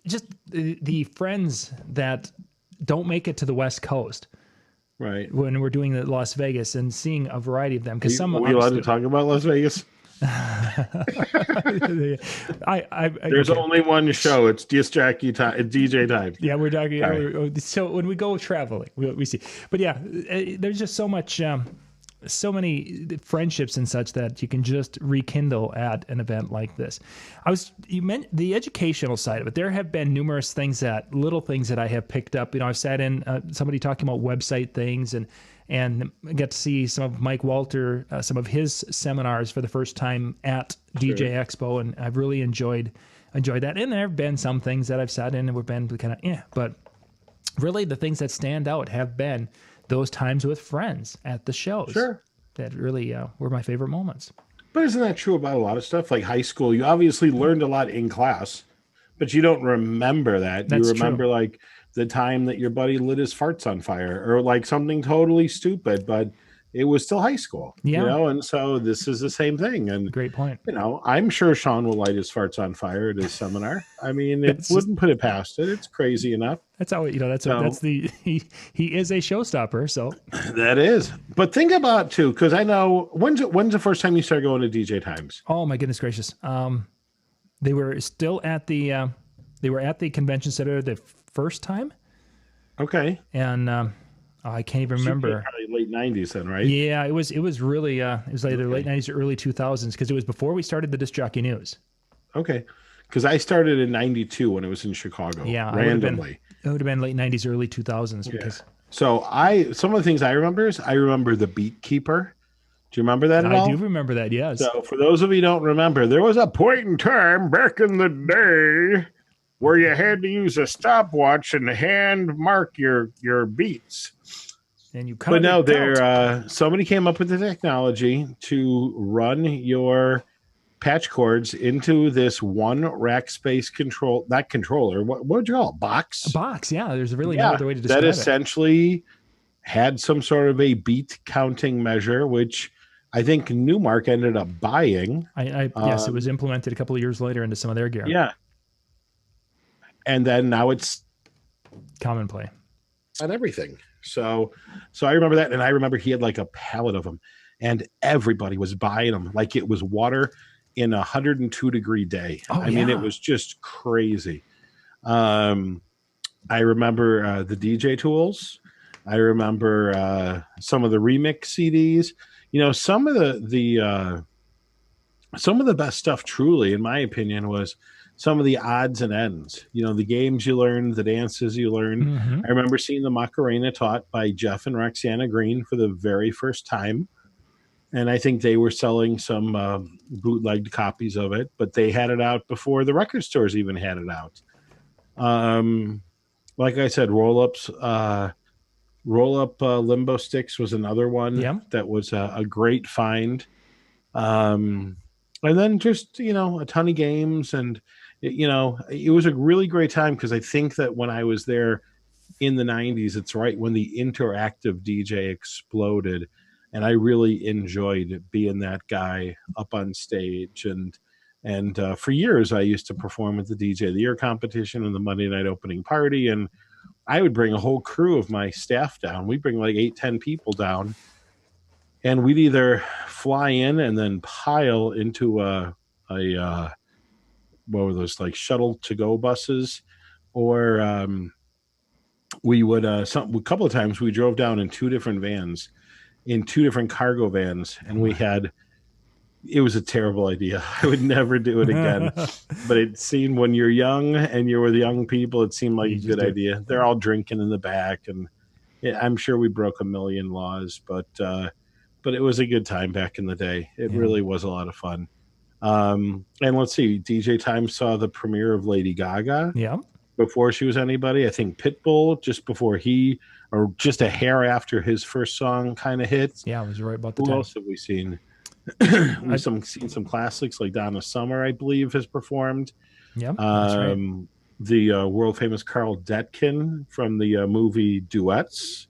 B: Just the friends that don't make it to the West Coast.
C: Right.
B: When we're doing the Las Vegas and seeing a variety of them, because
C: are we allowed to talk about Las Vegas? There's only one show. It's DJ Time.
B: Yeah, we're talking. So when we go traveling, we see. But yeah, there's just so much, so many friendships and such that you can just rekindle at an event like this. You meant the educational side of it. There have been numerous little things that I have picked up. I've sat in somebody talking about website things, and got to see some of Mike Walter, some of his seminars for the first time at DJ Expo, and I've really enjoyed that. And there have been some things that I've sat in and we've been kind of but really the things that stand out have been those times with friends at the shows. Sure. That really were my favorite moments.
C: But isn't that true about a lot of stuff? Like high school, you obviously learned a lot in class, but you don't remember that.
B: That's
C: you remember
B: true.
C: Like the time that your buddy lit his farts on fire, or like something totally stupid, but it was still high school.
B: Yeah.
C: And so this is the same thing. And
B: great point.
C: I'm sure Sean will light his farts on fire at his seminar. I mean, it wouldn't put it past it. It's crazy enough.
B: That's how he is a showstopper. So
C: that is. But think about too, because I know when's the first time you started going to DJ Times?
B: Oh my goodness gracious! They were still at the convention center the first time.
C: Okay.
B: And I can't even remember.
C: Probably late 90s then, right?
B: Yeah, it was really it was either late 90s or early 2000s, because it was before we started the Disc Jockey News.
C: Okay. Because I started in 92 when it was in Chicago. Yeah. Randomly.
B: It would have been late 90s, early 2000s. Because
C: So some of the things I remember is the Beat Keeper. Do you remember that at all?
B: I do remember that, yes.
C: So for those of you who don't remember, there was a point in time back in the day where you had to use a stopwatch and hand mark your beats.
B: And you
C: but no, somebody came up with the technology to run your patch cords into this one rack space not controller. What would you call it? Box?
B: A box, yeah. There's really no other way to describe
C: that essentially had some sort of a beat counting measure, which I think Newmark ended up buying.
B: Yes, it was implemented a couple of years later into some of their gear.
C: Yeah. And then now it's
B: commonplace
C: on everything. So I remember that, and I remember he had like a pallet of them, and everybody was buying them like it was water. in a 102-degree day.
B: Oh,
C: I mean,
B: yeah.
C: it was just crazy. I remember the DJ tools. I remember some of the remix CDs. You know, some of the best stuff, truly, in my opinion, was some of the odds and ends. You know, the games you learned, the dances you learned.
B: Mm-hmm.
C: I remember seeing the Macarena taught by Jeff and Roxana Green for the very first time. And I think they were selling some bootlegged copies of it, but they had it out before the record stores even had it out. Like I said, roll up limbo sticks was another one that was a great find. And then just, you know, a ton of games. And, you know, it was a really great time because I think that when I was there in the 90s, it's right when the interactive DJ exploded. And I really enjoyed being that guy up on stage. And for years, I used to perform at the DJ of the Year competition and the Monday night opening party. And I would bring a whole crew of my staff down. We'd bring like 8-10 people down. And we'd either fly in and then pile into a what were those, like shuttle to go buses, or we would a couple of times we drove down in 2 different vans, in 2 different cargo vans, and it was a terrible idea. I would never do it again. But it seemed when you're young and you're with young people, it seemed like a good idea. They're all drinking in the back, and I'm sure we broke a million laws, but it was a good time back in the day. It really was a lot of fun. And let's see, DJ Time saw the premiere of Lady Gaga.
B: Yeah.
C: Before she was anybody. I think Pitbull, just before or just a hair after his first song kind of hit.
B: Yeah, it was right about the time.
C: Who else have we seen? We've seen some classics, like Donna Summer, I believe, has performed.
B: Yeah, that's right.
C: The world famous Carl Detkin from the movie Duets.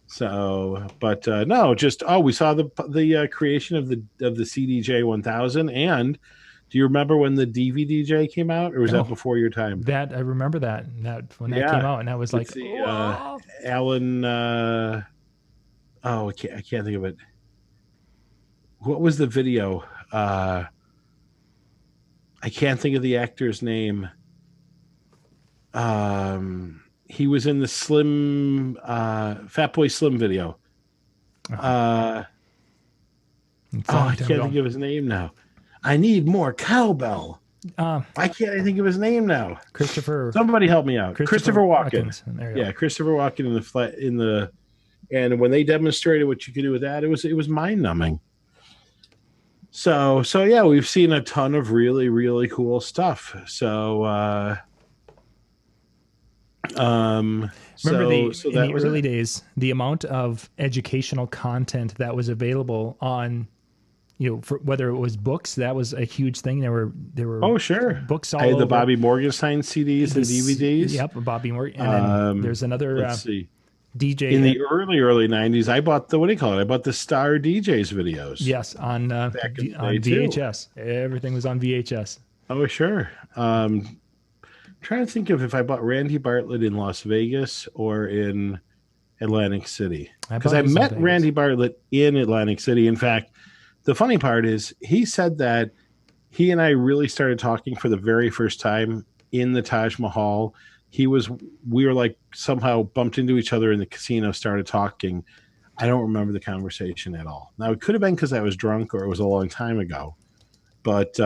C: So, but no, just we saw the creation of the CDJ 1000. And do you remember when the DVDJ came out, or was that before your time?
B: That I remember that when that came out, and I was like,
C: Alan. I can't think of it. What was the video? I can't think of the actor's name. He was in the Fatboy Slim video. I can't think of his name now. I need more cowbell. Why can't I think of his name now? Somebody help me out. Christopher Walken. Yeah, Christopher Walken and when they demonstrated what you could do with that, it was mind numbing. So yeah, we've seen a ton of really, really cool stuff. So remember
B: in the early days, the amount of educational content that was available on, for whether it was books, that was a huge thing. There were books all over.
C: I had the Bobby Morgenstein CDs and DVDs.
B: Yep, Bobby Morgan. And then there's another DJ
C: in the early 90s. I bought I bought the Star DJs videos.
B: Yes, on VHS. Too. Everything was on VHS.
C: Oh, sure. Trying to think if I bought Randy Bartlett in Las Vegas or in Atlantic City, because I met Randy Bartlett in Atlantic City. In fact, the funny part is he said that he and I really started talking for the very first time in the Taj Mahal. We were like somehow bumped into each other in the casino, started talking. I don't remember the conversation at all. Now, it could have been because I was drunk or it was a long time ago. But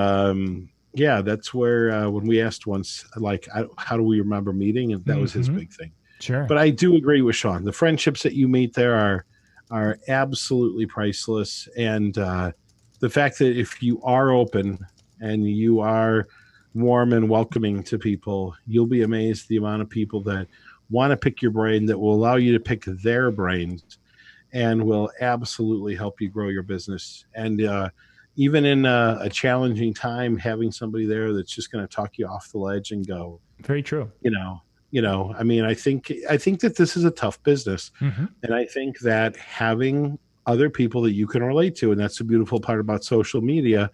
C: yeah, that's where when we asked once, like, how do we remember meeting? And that was his big thing.
B: Sure.
C: But I do agree with Sean. The friendships that you meet there are absolutely priceless. And the fact that if you are open and you are warm and welcoming to people, you'll be amazed the amount of people that want to pick your brain, that will allow you to pick their brains, and will absolutely help you grow your business. And even in a challenging time, having somebody there that's just going to talk you off the ledge and go,
B: very true.
C: I mean, I think that this is a tough business. And I think that having other people that you can relate to, and that's the beautiful part about social media.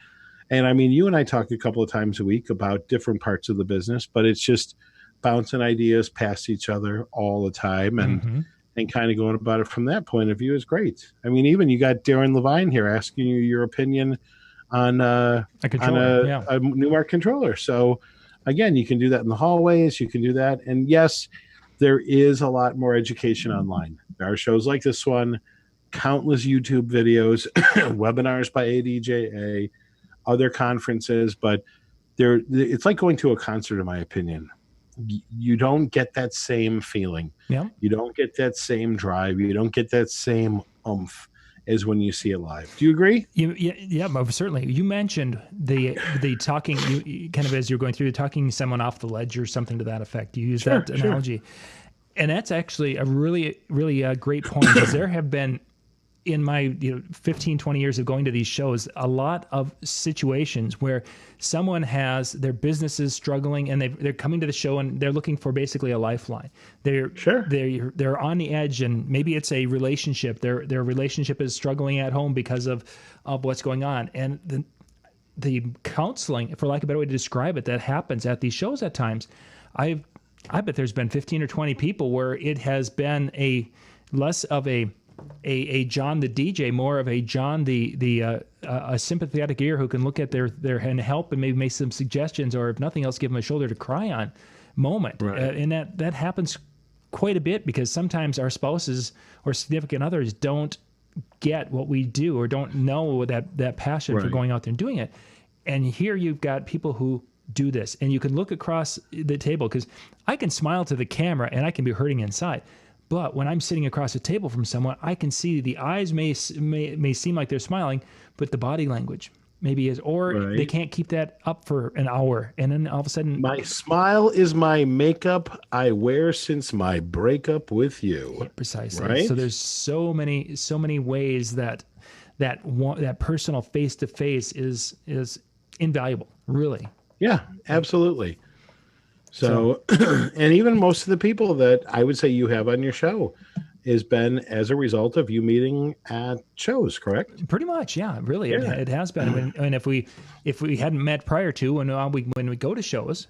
C: And I mean, you and I talk a couple of times a week about different parts of the business, but it's just bouncing ideas past each other all the time, and kind of going about it from that point of view is great. I mean, even you got Darren Levine here asking you your opinion on
B: A controller,
C: a Newmark controller. So again, you can do that in the hallways. You can do that. And yes, there is a lot more education online. There are shows like this one, countless YouTube videos, webinars by ADJA, other conferences, but it's like going to a concert, in my opinion. You don't get that same feeling.
B: Yeah.
C: You don't get that same drive. You don't get that same oomph as when you see it live. Do you agree?
B: Yeah, certainly. You mentioned the talking, you kind of as you're going through, talking someone off the ledge or something to that effect. You use that analogy. And that's actually a really, really great point, because there have been, in my 15, 20 years of going to these shows, a lot of situations where someone has their businesses struggling and they're coming to the show and they're looking for basically a lifeline. They're on the edge, and maybe it's a relationship. Their relationship is struggling at home because of what's going on. And the counseling, for lack of a better way to describe it, that happens at these shows at times. I bet there's been 15 or 20 people where it has been less of a John the DJ, more of a John a sympathetic ear who can look at their and help and maybe make some suggestions, or if nothing else, give them a shoulder to cry on moment.
C: Right.
B: And that happens quite a bit, because sometimes our spouses or significant others don't get what we do, or don't know that passion for going out there and doing it. And here you've got people who do this, and you can look across the table, because I can smile to the camera and I can be hurting inside. But when I'm sitting across a table from someone, I can see the eyes may seem like they're smiling, but the body language maybe is, or they can't keep that up for an hour, and then all of a sudden,
C: my smile is my makeup I wear since my breakup with you.
B: Precisely.
C: Right?
B: So there's so many ways that personal face to face is invaluable, really.
C: Yeah, absolutely. So, and even most of the people that I would say you have on your show has been as a result of you meeting at shows, correct?
B: Pretty much, yeah. Really, it has been. And if we hadn't met prior to, and when we go to shows,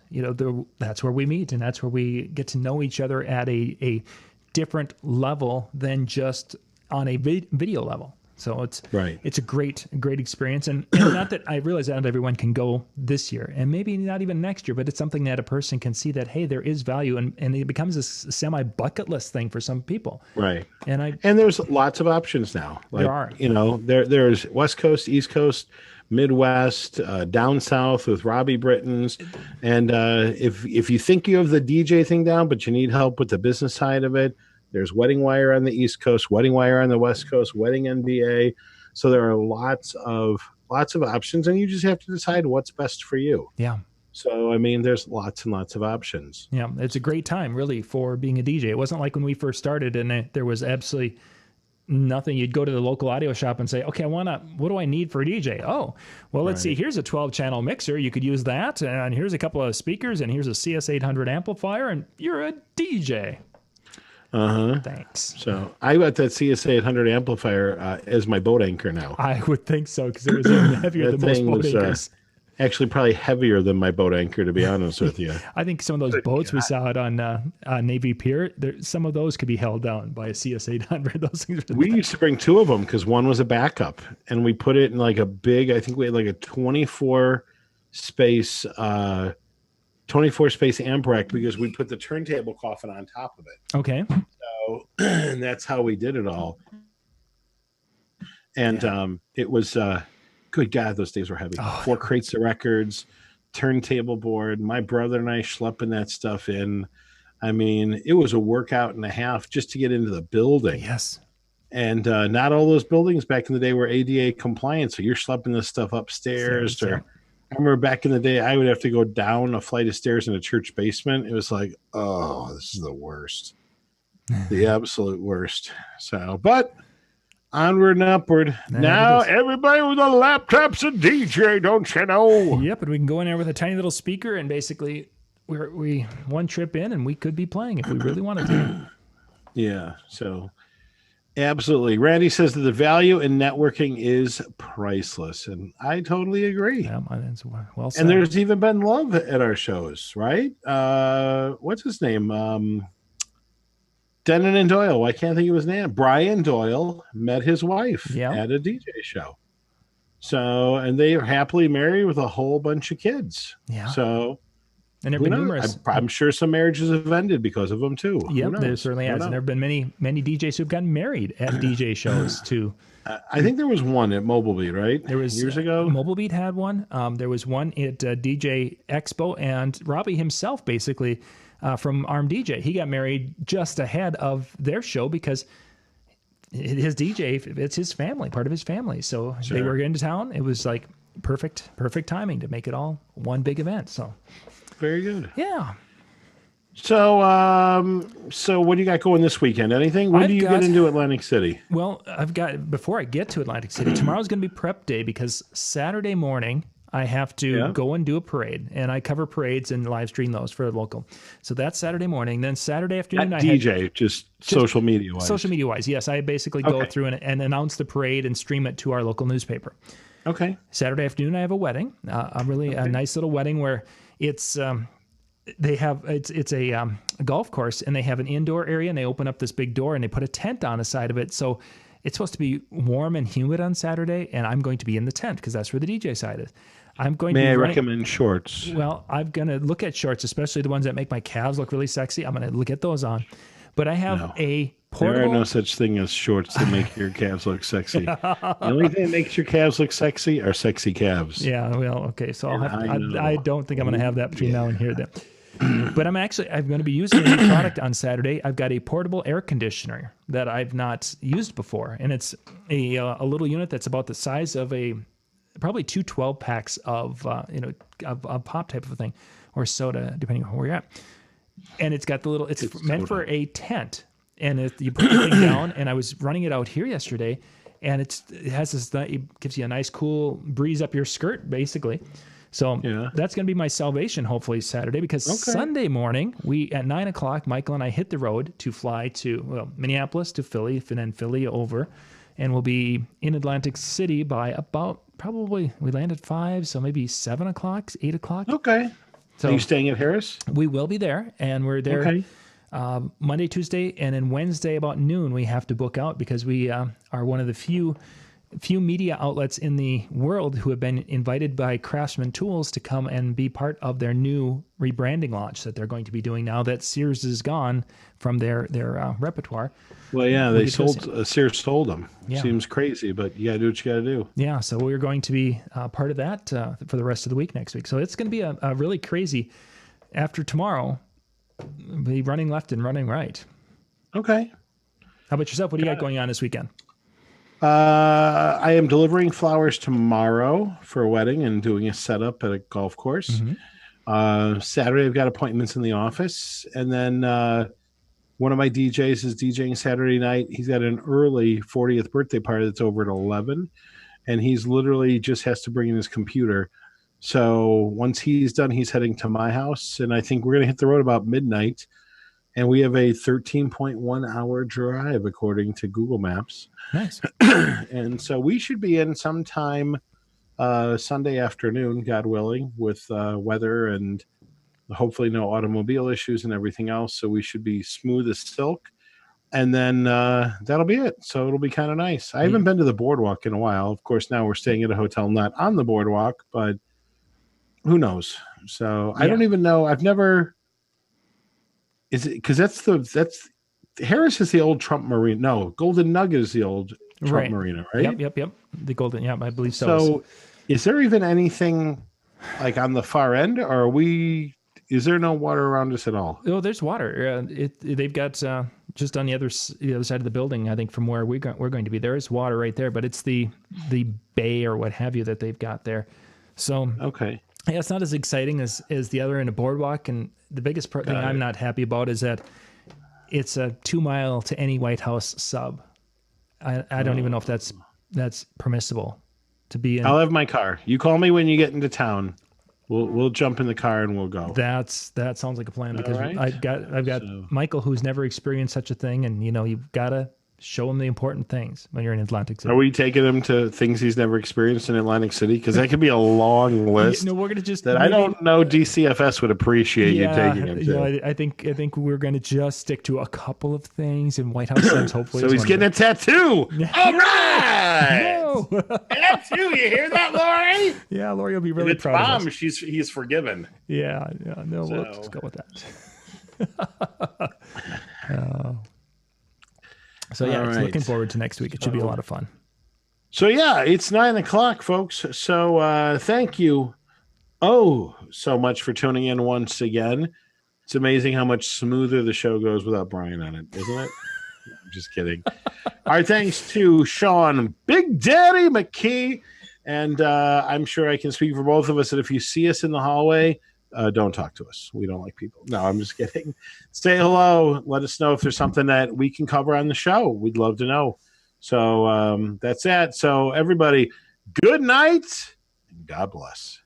B: that's where we meet, and that's where we get to know each other at a different level than just on a video level. So it's a great experience, and not that I realize that not everyone can go this year, and maybe not even next year, but it's something that a person can see that, hey, there is value, and it becomes a semi bucket list thing for some people.
C: Right.
B: And
C: there's lots of options now. Like,
B: there are.
C: There's West Coast, East Coast, Midwest, down south with Robbie Britton's, and if you think you have the DJ thing down, but you need help with the business side of it, there's Wedding Wire on the East Coast, Wedding Wire on the West Coast, Wedding NBA. So there are lots of options, and you just have to decide what's best for you.
B: Yeah.
C: So, there's lots and lots of options.
B: Yeah, it's a great time, really, for being a DJ. It wasn't like when we first started and there was absolutely nothing. You'd go to the local audio shop and say, okay, what do I need for a DJ? Oh, well, let's see. Here's a 12-channel mixer. You could use that. And here's a couple of speakers. And here's a CS800 amplifier. And you're a DJ. Thanks.
C: So I got that CS800 amplifier as my boat anchor now.
B: I would think so, because it was even heavier than most boat anchors.
C: Actually, probably heavier than my boat anchor, to be honest with you.
B: I think some of those boats we saw out on Navy Pier, some of those could be held down by a CS800. Those things.
C: We used to bring two of them because one was a backup, and we put it in like a big. I think we had like a 24 space amp rack, because we put the turntable coffin on top of it.
B: Okay.
C: So and that's how we did it all. And it was good God, those days were heavy. 4 crates of records, turntable board. My brother and I schlepping that stuff in. It was a workout and a half just to get into the building.
B: Yes.
C: And not all those buildings back in the day were ADA compliant, so you're schlepping this stuff upstairs. I remember back in the day, I would have to go down a flight of stairs in a church basement. It was like, oh, this is the worst. The absolute worst. So, but onward and upward. Now everybody with a laptop's a DJ, don't you know?
B: Yep, and we can go in there with a tiny little speaker, and basically we one trip in, and we could be playing if we really wanted to.
C: Yeah, so absolutely. Randy says that the value in networking is priceless, and I totally agree.
B: Yeah, that's well said.
C: And there's even been love at our shows, right? What's his name? Denon and Doyle. I can't think of his name. Brian Doyle met his wife at a DJ show. So, and they are happily married with a whole bunch of kids.
B: Yeah.
C: So,
B: and there've been numerous.
C: I'm sure some marriages have ended because of them too.
B: Yeah, there certainly has. And there have been many DJs who've gotten married at DJ shows too.
C: I think there was one at Mobile Beat, right?
B: There was
C: years ago.
B: Mobile Beat had one. There was one at DJ Expo, and Robbie himself, basically from Arm DJ, he got married just ahead of their show because his DJ, it's his family, part of his family. So
C: Sure.
B: they were into town. It was like perfect timing to make it all one big event. So
C: very good.
B: Yeah.
C: So, so what do you got going this weekend? Anything? When do you get into Atlantic City?
B: Well, before I get to Atlantic City, tomorrow's going to be prep day because Saturday morning I have to go and do a parade, and I cover parades and live stream those for the local. So that's Saturday morning. Then Saturday afternoon,
C: just social media wise.
B: Social media wise, yes. I basically go through and announce the parade and stream it to our local newspaper.
C: Okay.
B: Saturday afternoon, I have a wedding. A nice little wedding where it's a golf course, and they have an indoor area, and they open up this big door and they put a tent on the side of it. So it's supposed to be warm and humid on Saturday, and I'm going to be in the tent because that's where the DJ side is.
C: May I recommend shorts?
B: Well, I'm going to look at shorts, especially the ones that make my calves look really sexy. I'm going to get those on. But I have a portable...
C: There are no such thing as shorts that make your calves look sexy. The only thing that makes your calves look sexy are sexy calves.
B: Yeah, well, okay. So I don't think I'm going to have that between now and here then. But I'm going to be using a new product on Saturday. I've got a portable air conditioner that I've not used before, and it's a little unit that's about the size of probably 2 12-packs of a pop type of a thing, or soda, depending on where you're at. And it's got it's meant for a tent, and you put the thing down. And I was running it out here yesterday, and it has this. It gives you a nice cool breeze up your skirt, basically. So that's going to be my salvation, hopefully, Saturday, because Sunday morning, at 9 o'clock, Michael and I hit the road to fly to Minneapolis to Philly, and then Philly over, and we'll be in Atlantic City by about we land at 5, so maybe 7 o'clock, 8 o'clock.
C: Okay. So, are you staying at Harris?
B: We will be there, and we're there Monday, Tuesday, and then Wednesday about noon we have to book out because we are one of the few media outlets in the world who have been invited by Craftsman Tools to come and be part of their new rebranding launch that they're going to be doing now that Sears is gone from their repertoire.
C: Well, yeah, Sears sold them. Yeah. Seems crazy, but you got to do what you got to do.
B: Yeah, so we're going to be part of that for the rest of the week next week. So it's going to be a really crazy, after tomorrow, be running left and running right.
C: Okay.
B: How about yourself? What do you got going on this weekend?
C: I am delivering flowers tomorrow for a wedding and doing a setup at a golf course. Mm-hmm. Saturday, I've got appointments in the office. And then one of my DJs is DJing Saturday night. He's got an early 40th birthday party that's over at 11. And he's literally just has to bring in his computer. So once he's done, he's heading to my house. And I think we're going to hit the road about midnight. And we have a 13.1 hour drive, according to Google Maps.
B: Nice.
C: And so we should be in sometime Sunday afternoon, God willing, with weather and hopefully no automobile issues and everything else. So we should be smooth as silk. And then that'll be it. So it'll be kind of nice. I haven't been to the boardwalk in a while. Of course, now we're staying at a hotel not on the boardwalk, but who knows? So I don't even know. I've never... Is it because that's Harris is the old Trump Marina? No, Golden Nugget is the old Trump Marina, right?
B: Yep. The Golden, I believe so.
C: So, is there even anything like on the far end, or is there no water around us at all?
B: Oh, there's water. They've got just on the other side of the building. I think from where we're going to be, there is water right there, but it's the bay or what have you that they've got there. So
C: okay.
B: Yeah, it's not as exciting as the other end of boardwalk, and the biggest thing I'm not happy about is that it's a 2 mile to any White House sub. I don't even know if that's permissible to be in.
C: I'll have my car. You call me when you get into town. We'll jump in the car and we'll go.
B: That sounds like a plan because I've got Michael who's never experienced such a thing, and you've got to Show him the important things when you're in Atlantic City.
C: Are we taking him to things he's never experienced in Atlantic City? Because that could be a long list.
B: No, we're gonna just
C: I don't know DCFS would appreciate you taking him to.
B: Yeah, I think we're gonna just stick to a couple of things in White House Sims. Hopefully,
C: so he's getting a tattoo. All right,
B: no.
C: tattoo. You hear that, Lori?
B: Yeah, Lori will be really
C: it's
B: proud
C: mom.
B: of us.
C: He's forgiven.
B: Yeah. No,
C: So-
B: let's go with that. So yeah,
C: All
B: it's
C: right.
B: looking forward to next week. It should be a lot of fun.
C: So yeah, it's 9:00, folks. So thank you, so much for tuning in once again. It's amazing how much smoother the show goes without Brian on it, isn't it? No, I'm just kidding. Our thanks to Sean Big Daddy McKee, and I'm sure I can speak for both of us that if you see us in the hallway, don't talk to us. We don't like people. No, I'm just kidding. Say hello. Let us know if there's something that we can cover on the show. We'd love to know. So that's it. So everybody, good night and God bless.